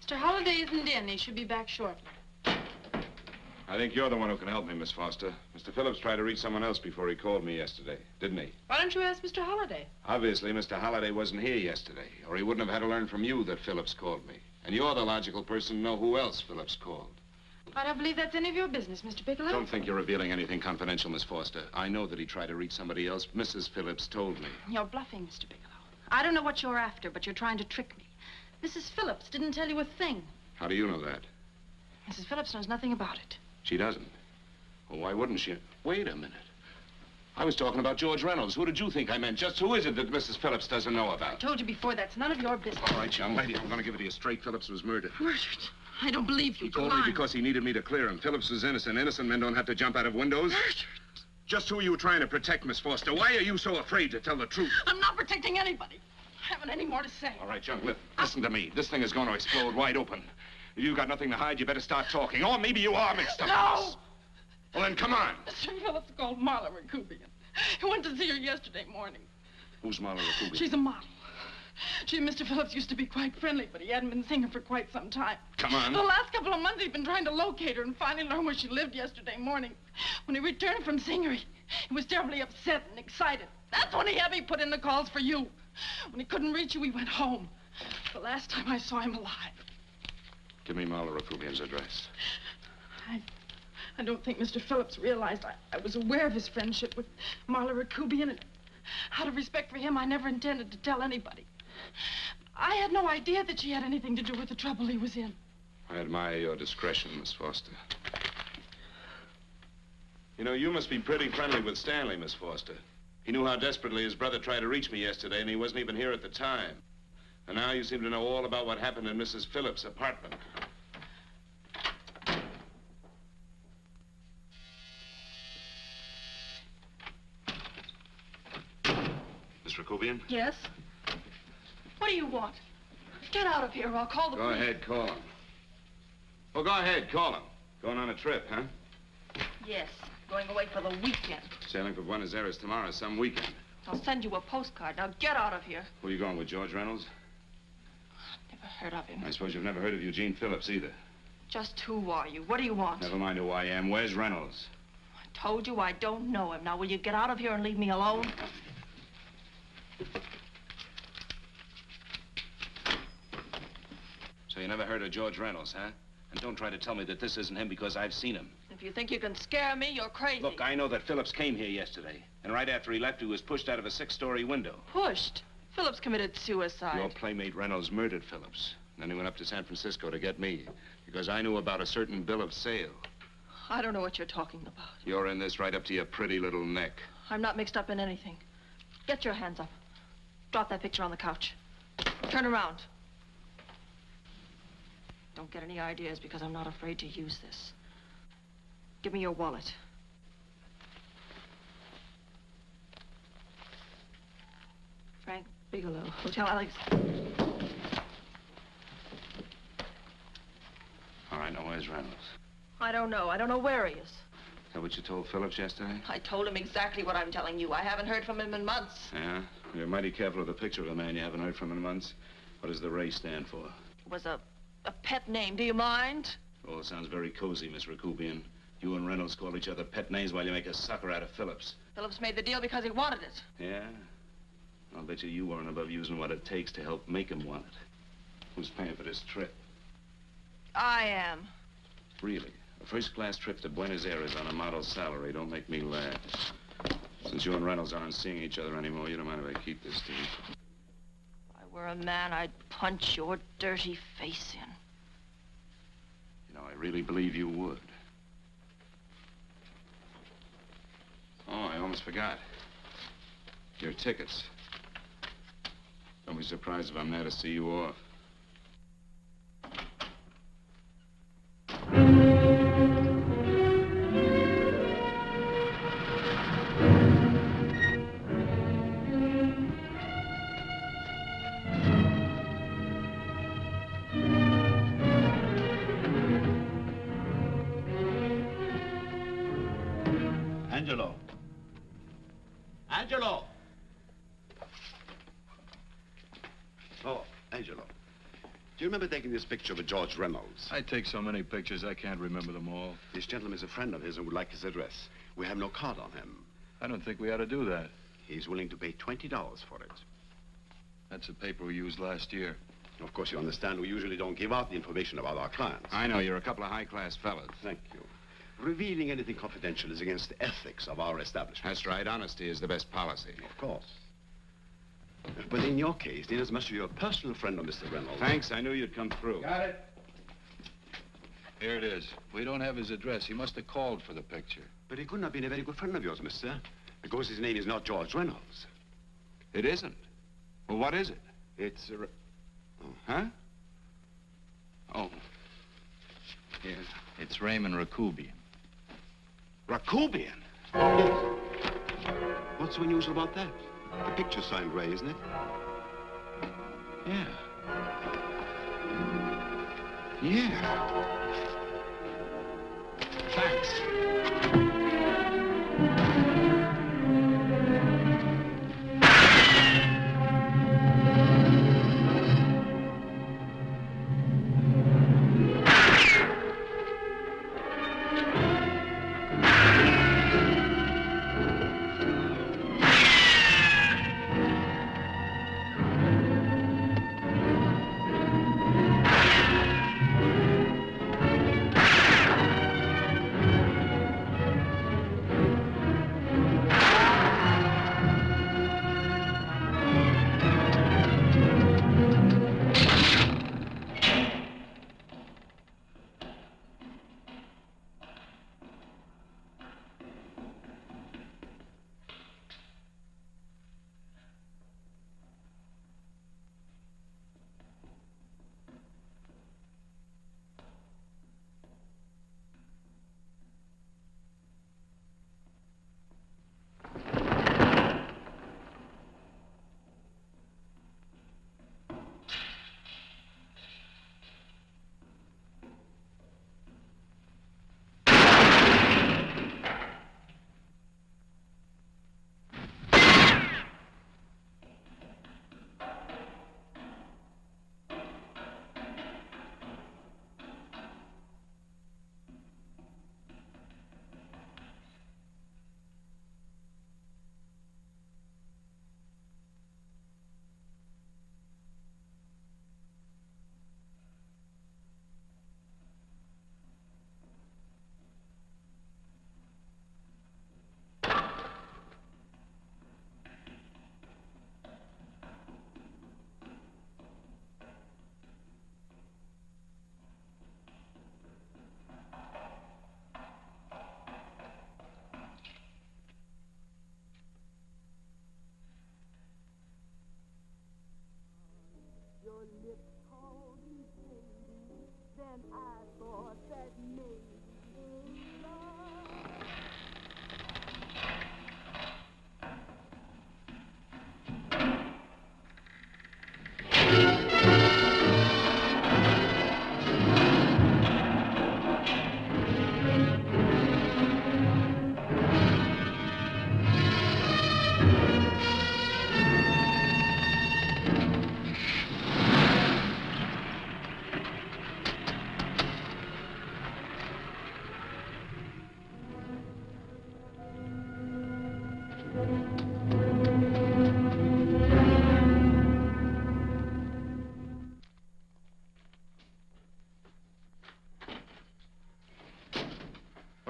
Mr. Holliday isn't in. He should be back shortly. I think you're the one who can help me, Miss Foster. Mr. Phillips tried to reach someone else before he called me yesterday, didn't he? Why don't you ask Mr. Holliday? Obviously, Mr. Holliday wasn't here yesterday, or he wouldn't have had to learn from you that Phillips called me. And you're the logical person to know who else Phillips called. I don't believe that's any of your business, Mr. Bigelow. Don't think you're revealing anything confidential, Miss Foster. I know that he tried to reach somebody else. Mrs. Phillips told me. You're bluffing, Mr. Bigelow. I don't know what you're after, but you're trying to trick me. Mrs. Phillips didn't tell you a thing. How do you know that? Mrs. Phillips knows nothing about it. She doesn't. Well, why wouldn't she? Wait a minute. I was talking about George Reynolds. Who did you think I meant? Just who is it that Mrs. Phillips doesn't know about? I told you before, that's none of your business. All right, young lady, I'm going to give it to you straight. Phillips was murdered. Murdered? I don't believe you. He told me because he needed me to clear him. Phillips was innocent. Innocent men don't have to jump out of windows. Murdered? Just who are you trying to protect, Miss Foster? Why are you so afraid to tell the truth? I'm not protecting anybody. I haven't any more to say. All right, young, listen to me. This thing is going to explode wide open. If you've got nothing to hide, you better start talking. Or maybe you are mixed up. No! Well, then, come on. Mr. Phillips called Marla Rakubian. He went to see her yesterday morning. Who's Marla Rakubian? She's a model. She and Mr. Phillips used to be quite friendly, but he hadn't been seeing her for quite some time. Come on. The last couple of months, he'd been trying to locate her and finally learn where she lived yesterday morning. When he returned from seeing her, he was terribly upset and excited. That's when he had me put in the calls for you. When he couldn't reach you, he went home. The last time I saw him alive. Give me Marla Rakubian's address. I don't think Mr. Phillips realized I was aware of his friendship with Marla Rakubian, and out of respect for him, I never intended to tell anybody. I had no idea that she had anything to do with the trouble he was in. I admire your discretion, Miss Foster. You know, you must be pretty friendly with Stanley, Miss Foster. He knew how desperately his brother tried to reach me yesterday, and he wasn't even here at the time. And now you seem to know all about what happened in Mrs. Phillips' apartment. Miss Rakubian? Yes? What do you want? Get out of here or I'll call the police. Go ahead, call him. Well, go ahead, call him. Going on a trip, huh? Yes, going away for the weekend. Sailing for Buenos Aires tomorrow, some weekend. I'll send you a postcard. Now get out of here. Who are you going with, George Reynolds? Never heard of him. I suppose you've never heard of Eugene Phillips either. Just who are you? What do you want? Never mind who I am. Where's Reynolds? I Told you I don't know him. Now, will you get out of here and leave me alone? So you never heard of George Reynolds, huh? And don't try to tell me that this isn't him because I've seen him. If you think you can scare me, you're crazy. Look, I know that Phillips came here yesterday. And right after he left, he was pushed out of a 6-story window. Pushed? Phillips committed suicide. Your playmate Reynolds murdered Phillips. And then he went up to San Francisco to get me. Because I knew about a certain bill of sale. I don't know what you're talking about. You're in this right up to your pretty little neck. I'm not mixed up in anything. Get your hands up. Drop that picture on the couch. Turn around. Don't get any ideas because I'm not afraid to use this. Give me your wallet. Frank Bigelow, Hotel Alex. All right, now where's Reynolds? I don't know. I don't know where he is. Is that what you told Phillips yesterday? I told him exactly what I'm telling you. I haven't heard from him in months. Yeah? You're mighty careful of the picture of a man you haven't heard from in months. What does the Ray stand for? It was a pet name. Do you mind? Oh, it sounds very cozy, Miss Rakubian. You and Reynolds call each other pet names while you make a sucker out of Phillips. Phillips made the deal because he wanted it. Yeah? I'll bet you weren't above using what it takes to help make him want it. Who's paying for this trip? I am. Really? A first-class trip to Buenos Aires on a model salary. Don't make me laugh. Since you and Reynolds aren't seeing each other anymore, you don't mind if I keep this, do you? If I were a man, I'd punch your dirty face in. You know, I really believe you would. Oh, I almost forgot. Your tickets. Don't be surprised if I'm there to see you off. Angelo. Angelo! Oh, Angelo. Do you remember taking this picture of George Reynolds? I take so many pictures, I can't remember them all. This gentleman is a friend of his and would like his address. We have no card on him. I don't think we ought to do that. He's willing to pay $20 for it. That's the paper we used last year. Of course, you understand we usually don't give out the information about our clients. I know, you're a couple of high-class fellas. Thank you. Revealing anything confidential is against the ethics of our establishment. That's right. Honesty is the best policy. Of course. But in your case, inasmuch as you're a personal friend of Mr. Reynolds... Thanks. I knew you'd come through. Got it. Here it is. We don't have his address. He must have called for the picture. But he couldn't have been a very good friend of yours, mister. Because his name is not George Reynolds. It isn't? Well, what is it? It's a... Oh. Huh? Oh. Yeah. It's Raymond Rakubian. Rakubian? Yes. What's so unusual about that? The picture's signed Ray, isn't it? Yeah. Yeah. Thanks.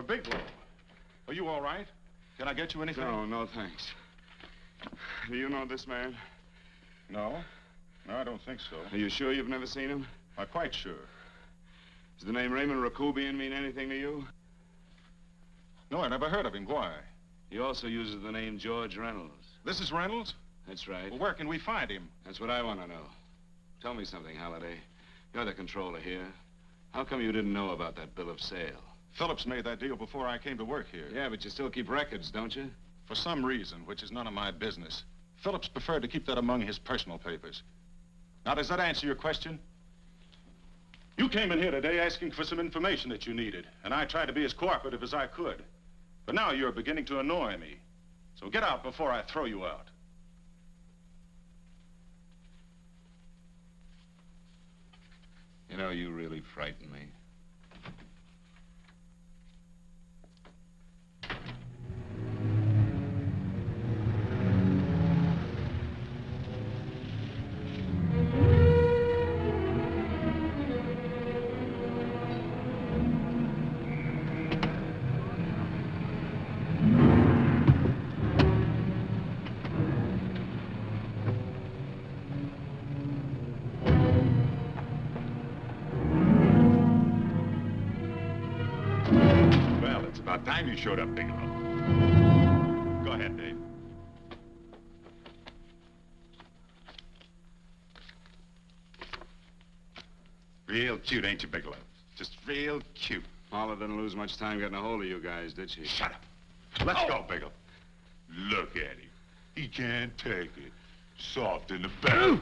Mr. Bigelow. Are you all right? Can I get you anything? No, thanks. Do you know this man? No. No, I don't think so. Are you sure you've never seen him? I'm quite sure. Does the name Raymond Rakubian mean anything to you? No, I never heard of him. Why? He also uses the name George Reynolds. This is Reynolds? That's right. Well, where can we find him? That's what I want to know. Tell me something, Halliday. You're the controller here. How come you didn't know about that bill of sale? Phillips made that deal before I came to work here. Yeah, but you still keep records, don't you? For some reason, which is none of my business, Phillips preferred to keep that among his personal papers. Now, does that answer your question? You came in here today asking for some information that you needed, and I tried to be as cooperative as I could. But now you're beginning to annoy me. So get out before I throw you out. You know, you really frighten me. Time you showed up, Bigelow. Go ahead, Dave. Real cute, ain't you, Bigelow? Just real cute. Paula didn't lose much time getting a hold of you guys, did she? Shut up. Let's go, Bigelow. Look at him. He can't take it. Soft in the back.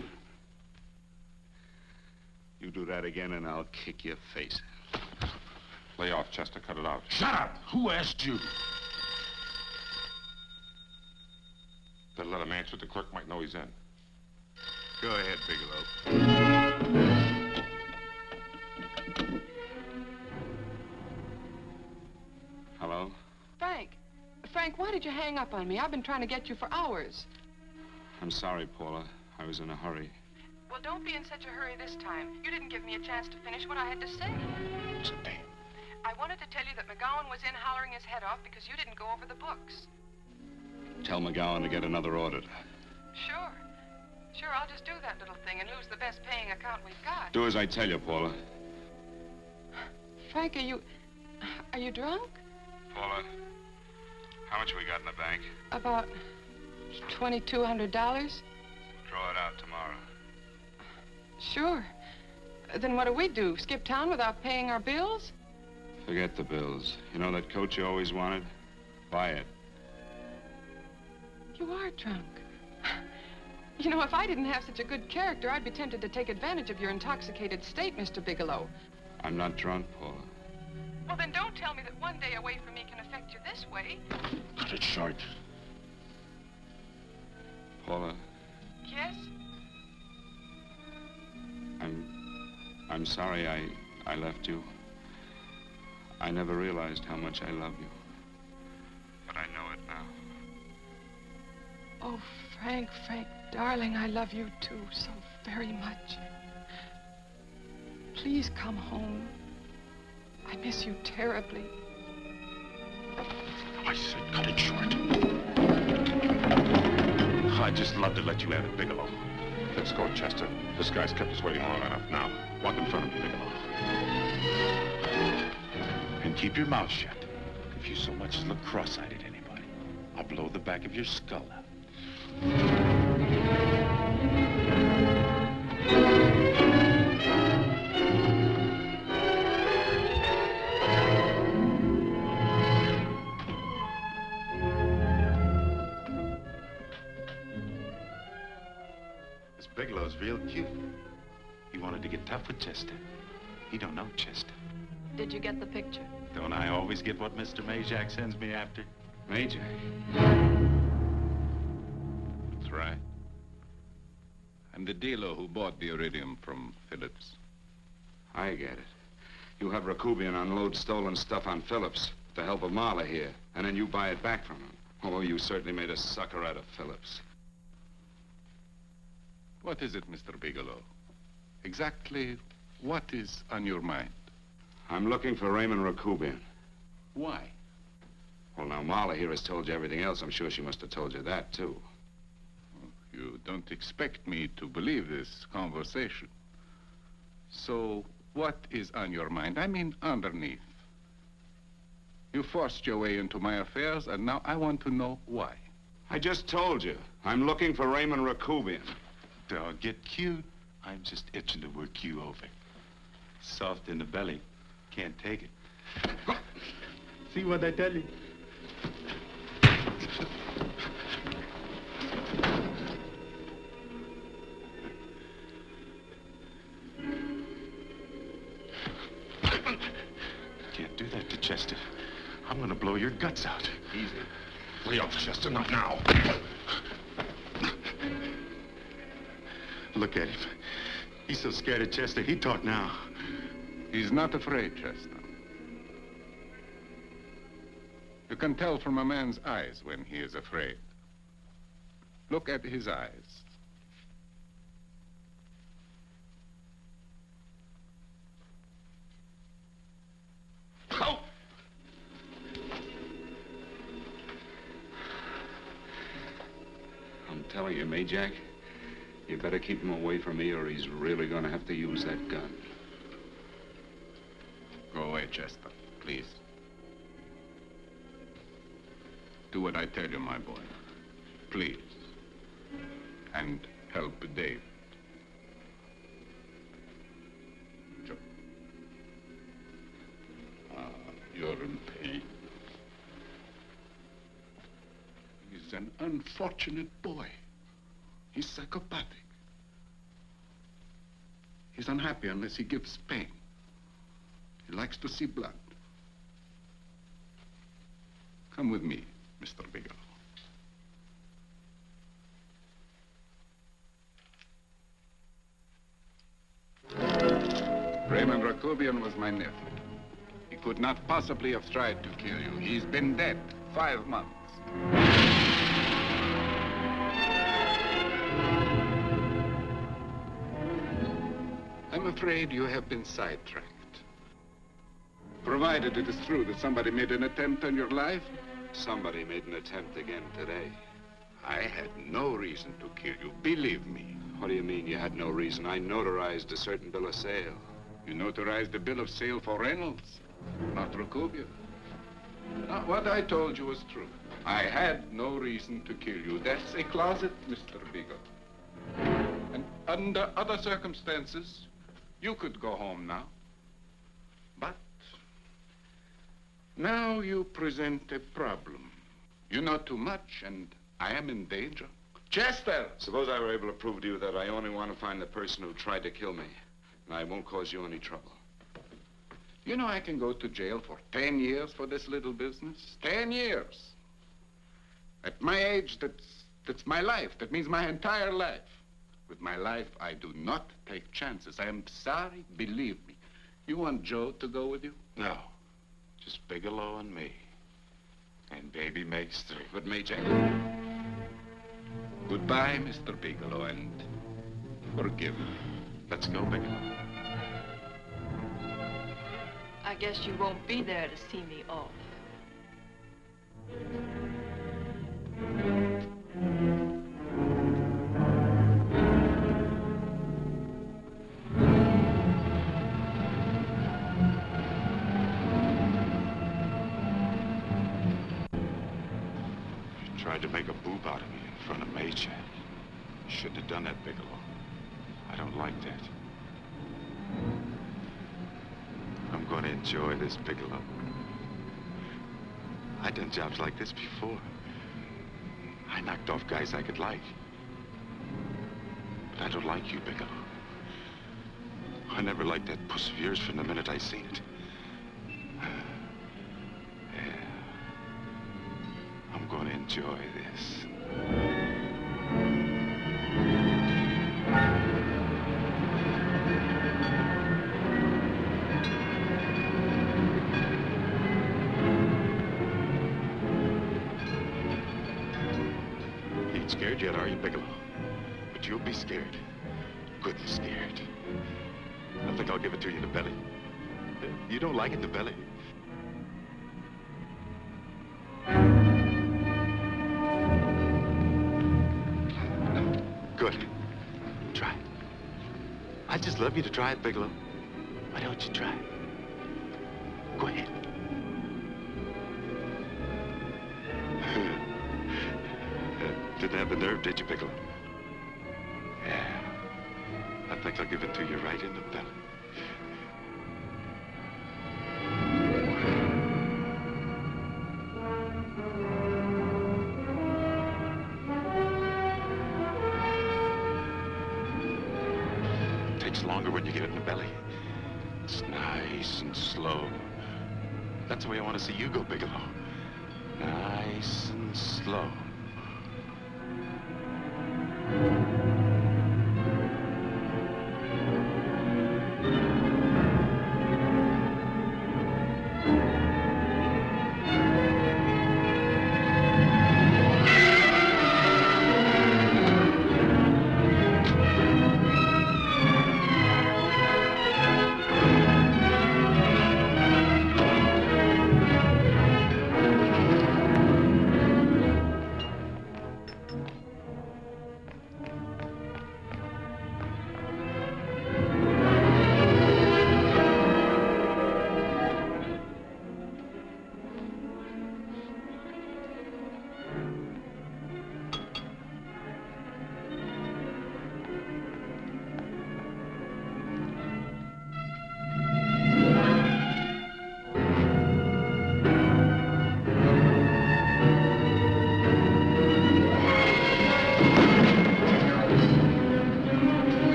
You do that again and I'll kick your face. Lay off, Chester. Cut it out. Shut up! Who asked you? Better let him answer. The clerk might know he's in. Go ahead, Bigelow. Hello? Frank, why did you hang up on me? I've been trying to get you for hours. I'm sorry, Paula. I was in a hurry. Well, don't be in such a hurry this time. You didn't give me a chance to finish what I had to say. Listen, Dave. I wanted to tell you that McGowan was in hollering his head off because you didn't go over the books. Tell McGowan to get another auditor. Sure. Sure, I'll just do that little thing and lose the best paying account we've got. Do as I tell you, Paula. Frank, are you drunk? Paula, how much we got in the bank? About $2,200. Draw it out tomorrow. Sure. Then what do? Skip town without paying our bills? Forget the bills. You know that coat you always wanted? Buy it. You are drunk. You know, if I didn't have such a good character, I'd be tempted to take advantage of your intoxicated state, Mr. Bigelow. I'm not drunk, Paula. Well, then don't tell me that one day away from me can affect you this way. Cut it short. Paula. Yes? I'm sorry I left you. I never realized how much I love you. But I know it now. Oh, Frank, darling, I love you too so very much. Please come home. I miss you terribly. I said cut it short. I'd just love to let you have it, Bigelow. Let's go, Chester. This guy's kept us waiting long enough now. Walk in front of me, Bigelow. And keep your mouth shut. If you so much as look cross-eyed at anybody, I'll blow the back of your skull out. This Bigelow's real cute. He wanted to get tough with Chester. He don't know Chester. Did you get the picture? Don't I always get what Mr. Majak sends me after? Majak? That's right. I'm the dealer who bought the iridium from Phillips. I get it. You have Rakubian unload stolen stuff on Phillips with the help of Marla here, and then you buy it back from him. Oh, you certainly made a sucker out of Phillips. What is it, Mr. Bigelow? Exactly what is on your mind? I'm looking for Raymond Rakubian. Why? Marla here has told you everything else. I'm sure she must have told you that, too. You don't expect me to believe this conversation. So, what is on your mind? I mean, underneath. You forced your way into my affairs, and now I want to know why. I just told you. I'm looking for Raymond Rakubian. Don't get cute. I'm just itching to work you over. Soft in the belly. Can't take it. See what I tell you? Can't do that to Chester. I'm gonna blow your guts out. Easy. Lay off, Chester, not now. Look at him. He's so scared of Chester, he talk now. He's not afraid, Chester. You can tell from a man's eyes when he is afraid. Look at his eyes. Oh! I'm telling you, Majak, you better keep him away from me or he's really gonna have to use that gun. Go away, Chester, please. Do what I tell you, my boy. Please. And help Dave. Joe. You're in pain. He's an unfortunate boy. He's psychopathic. He's unhappy unless he gives pain. He likes to see blood. Come with me, Mr. Bigelow. Raymond Rakubian was my nephew. He could not possibly have tried to kill you. He's been dead 5 months. I'm afraid you have been sidetracked. Provided it is true that somebody made an attempt on your life. Somebody made an attempt again today. I had no reason to kill you, believe me. What do you mean you had no reason? I notarized a certain bill of sale. You notarized the bill of sale for Reynolds, not Rakubian. Now, what I told you was true. I had no reason to kill you. That's a closet, Mr. Bigelow. And under other circumstances, you could go home now. But now you present a problem. You know too much, and I am in danger. Chester! Suppose I were able to prove to you that I only want to find the person who tried to kill me, and I won't cause you any trouble. You know I can go to jail for 10 years for this little business. 10 years. At my age, that's my life. That means my entire life. With my life, I do not take chances. I am sorry, believe me. You want Joe to go with you? No. Just Bigelow and me. And baby makes 3. But Major, goodbye, Mr. Bigelow, and forgive me. Let's go, Bigelow. I guess you won't be there to see me off. Tried to make a boob out of me in front of Major. You shouldn't have done that, Bigelow. I don't like that. I'm going to enjoy this, Bigelow. I've done jobs like this before. I knocked off guys I could like. But I don't like you, Bigelow. I never liked that puss of yours from the minute I seen it. I'm going to enjoy this. You ain't scared yet, are you, Bigelow? But you'll be scared. Good and scared. I think I'll give it to you in the belly. You don't like it in the belly? just love you to try it, Bigelow. Why don't you try it? Go ahead. Didn't have the nerve, did you, Bigelow? Yeah. I think I'll give it to you right in the belly. Takes longer when you get it in the belly. It's nice and slow. That's the way I want to see you go, Bigelow. Nice and slow.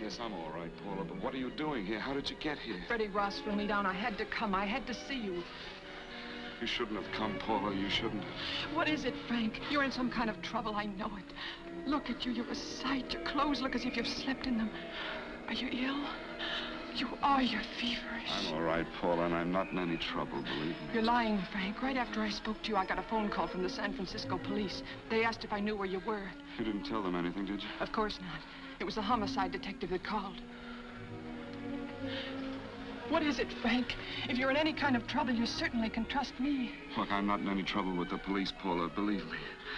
Yes, I'm all right, Paula, but what are you doing here? How did you get here? Freddie Ross flew me down. I had to come. I had to see you. You shouldn't have come, Paula. You shouldn't have. What is it, Frank? You're in some kind of trouble. I know it. Look at you. You're a sight. Your clothes look as if you've slept in them. Are you ill? You are. You're feverish. I'm all right, Paula, and I'm not in any trouble, believe me. You're lying, Frank. Right after I spoke to you, I got a phone call from the San Francisco police. They asked if I knew where you were. You didn't tell them anything, did you? Of course not. It was the homicide detective that called. What is it, Frank? If you're in any kind of trouble, you certainly can trust me. Look, I'm not in any trouble with the police, Paula, believe me.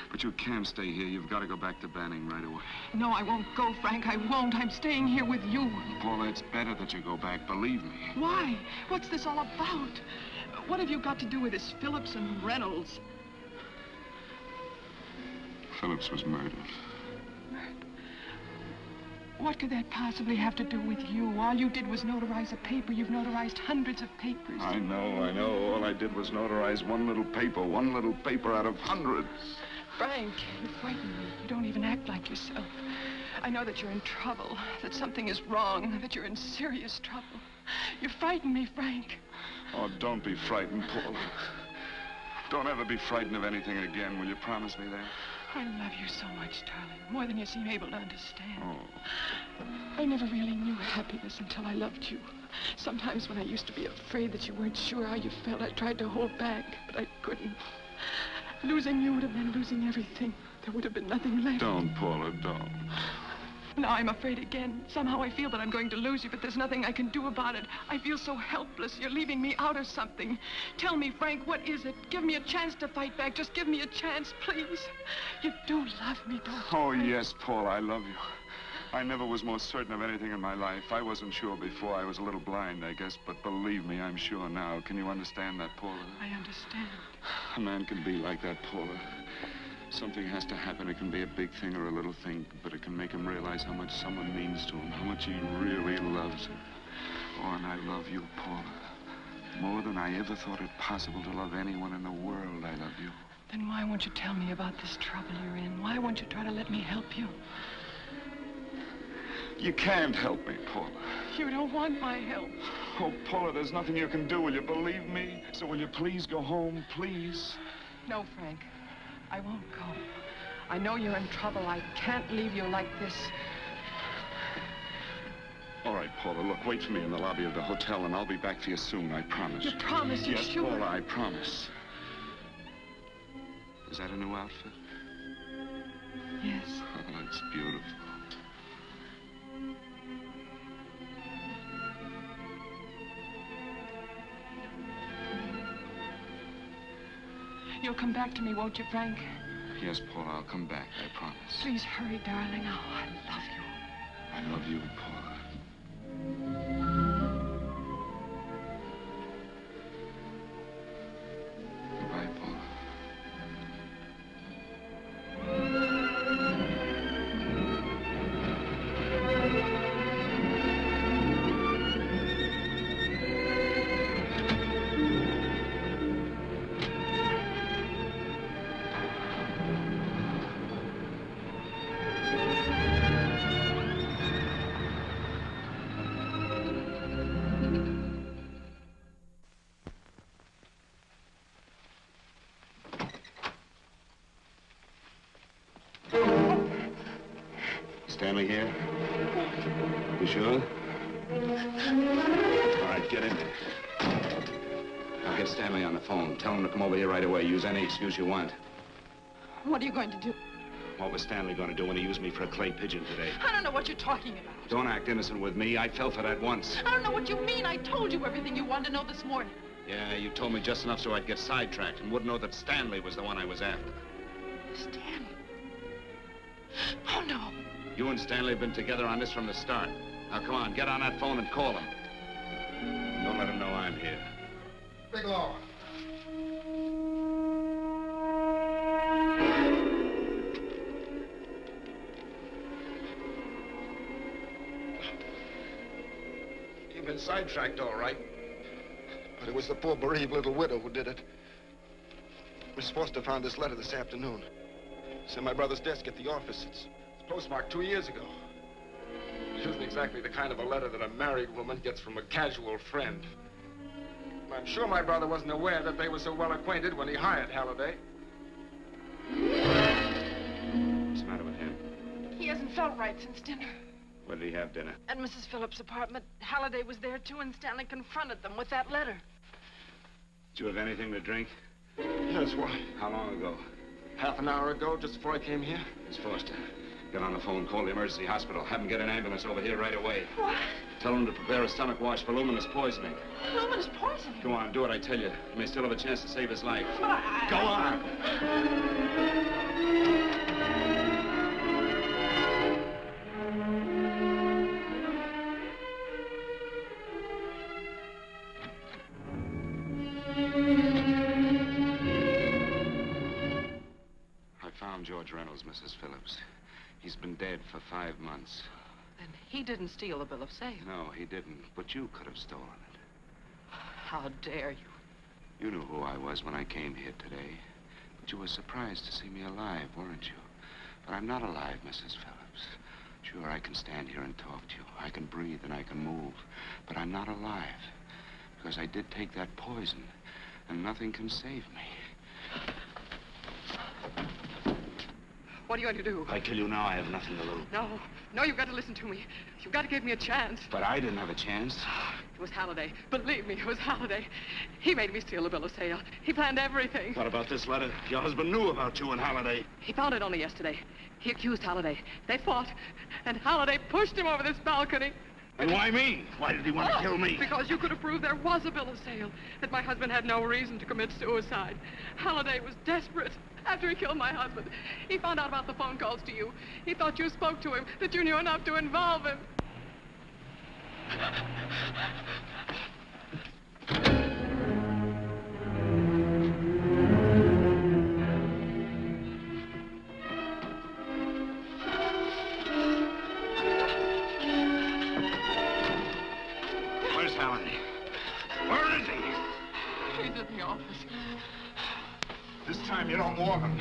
But you can't stay here. You've got to go back to Banning right away. No, I won't go, Frank. I won't. I'm staying here with you. Paula, it's better that you go back, believe me. Why? What's this all about? What have you got to do with this Phillips and Reynolds? Phillips was murdered. What could that possibly have to do with you? All you did was notarize a paper. You've notarized hundreds of papers. I know. All I did was notarize one little paper out of hundreds. Frank, you frighten me. You don't even act like yourself. I know that you're in trouble, that something is wrong, that you're in serious trouble. You frighten me, Frank. Oh, don't be frightened, Paula. Don't ever be frightened of anything again. Will you promise me that? I love you so much, darling, more than you seem able to understand. I never really knew happiness until I loved you. Sometimes when I used to be afraid that you weren't sure how you felt, I tried to hold back, but I couldn't. Losing you would have been losing everything. There would have been nothing left. Don't, Paula, don't. Now I'm afraid again. Somehow I feel that I'm going to lose you, but there's nothing I can do about it. I feel so helpless. You're leaving me out of something. Tell me, Frank, what is it? Give me a chance to fight back. Just give me a chance, please. You do love me, don't you? Oh, yes, Paula, I love you. I never was more certain of anything in my life. I wasn't sure before. I was a little blind, I guess, but believe me, I'm sure now. Can you understand that, Paula? I understand. A man can be like that, Paula. Something has to happen. It can be a big thing or a little thing, but it can make him realize how much someone means to him, how much he really loves her. Oh, and I love you, Paula. More than I ever thought it possible to love anyone in the world. I love you. Then why won't you tell me about this trouble you're in? Why won't you try to let me help you? You can't help me, Paula. You don't want my help. Oh, Paula, there's nothing you can do. Will you believe me? So will you please go home, please? No, Frank. I won't go. I know you're in trouble. I can't leave you like this. All right, Paula, look, wait for me in the lobby of the hotel, and I'll be back for you soon, I promise. You promise? You're yes, sure? Paula, I promise. Is that a new outfit? Yes. Oh, it's beautiful. You'll come back to me, won't you, Frank? Yes, Paula, I'll come back, I promise. Please hurry, darling. Oh, I love you. I love you, Paula. Goodbye, Paula. Stanley here? You sure? All right, get in there. Now get Stanley on the phone. Tell him to come over here right away. Use any excuse you want. What are you going to do? What was Stanley going to do when he used me for a clay pigeon today? I don't know what you're talking about. Don't act innocent with me. I fell for that once. I don't know what you mean. I told you everything you wanted to know this morning. Yeah, you told me just enough so I'd get sidetracked and wouldn't know that Stanley was the one I was after. Stanley? Oh, no. You and Stanley have been together on this from the start. Now, come on, get on that phone and call him. Don't let him know I'm here. Bigelow. You've been sidetracked, all right. But it was the poor bereaved little widow who did it. Miss Foster found this letter this afternoon. It's in my brother's desk at the office. It's postmarked 2 years ago. It isn't exactly the kind of a letter that a married woman gets from a casual friend. I'm sure my brother wasn't aware that they were so well acquainted when he hired Halliday. What's the matter with him? He hasn't felt right since dinner. Where did he have dinner? At Mrs. Phillips' apartment. Halliday was there, too, and Stanley confronted them with that letter. Did you have anything to drink? Yes, why? How long ago? Half an hour ago, just before I came here. Miss Foster, get on the phone, call the emergency hospital. Have them get an ambulance over here right away. What? Tell them to prepare a stomach wash for luminous poisoning. Luminous poisoning? Go on, do it, I tell you. You may still have a chance to save his life. But Go on! George Reynolds, Mrs. Phillips. He's been dead for 5 months. And he didn't steal the bill of sale. No, he didn't. But you could have stolen it. How dare you? You knew who I was when I came here today. But you were surprised to see me alive, weren't you? But I'm not alive, Mrs. Phillips. Sure, I can stand here and talk to you. I can breathe and I can move. But I'm not alive. Because I did take that poison. And nothing can save me. What are you going to do? I tell you now, I have nothing to lose. No, you've got to listen to me. You've got to give me a chance. But I didn't have a chance. It was Halliday. Believe me, it was Halliday. He made me steal the bill of sale. He planned everything. What about this letter? Your husband knew about you and Halliday. He found it only yesterday. He accused Halliday. They fought, and Halliday pushed him over this balcony. And why me? Why did he want to kill me? Because you could have proved there was a bill of sale, that my husband had no reason to commit suicide. Halliday was desperate, After he killed my husband, he found out about the phone calls to you. He thought you spoke to him, that you knew enough to involve him. Where's Helen? Where is he? He's at the office. This time you don't walk him.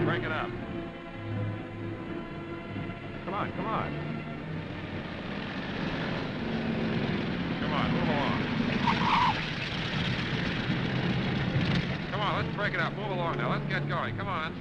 Break it up. Come on, come on. Come on, move along. Come on, let's break it up. Move along now. Let's get going. Come on.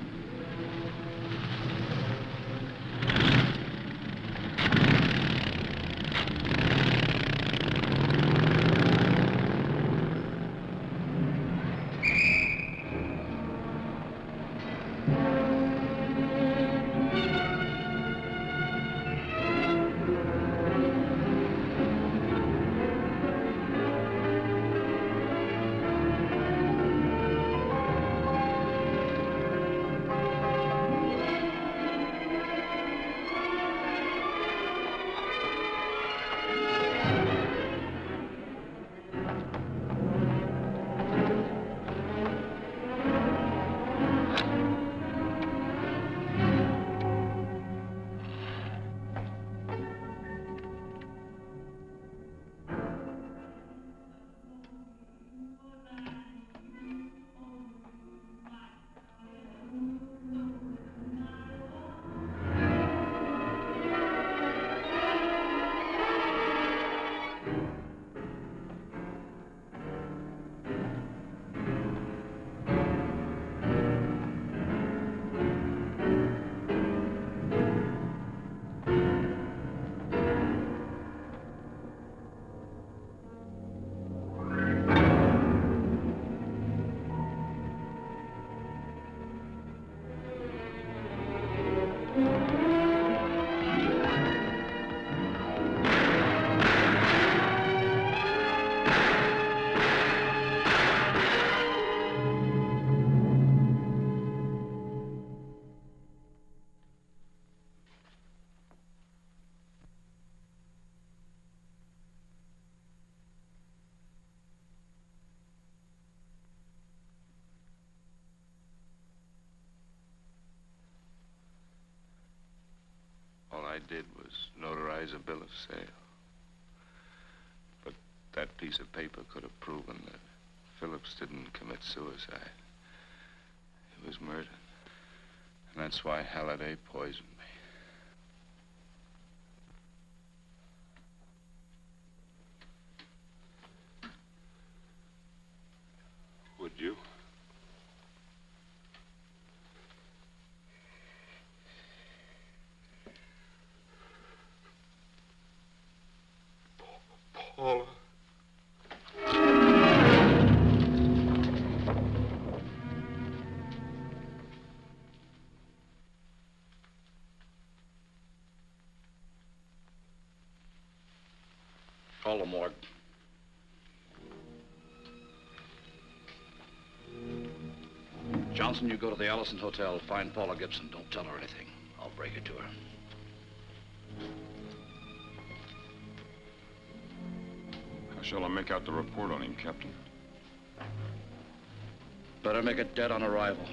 a bill of sale. But that piece of paper could have proven that Phillips didn't commit suicide. He was murdered. And that's why Halliday poisoned me. Would you? Paula. Call the morgue. Johnson, you go to the Allison Hotel, find Paula Gibson. Don't tell her anything. I'll break it to her. How shall I make out the report on him, Captain? Better make it dead on arrival.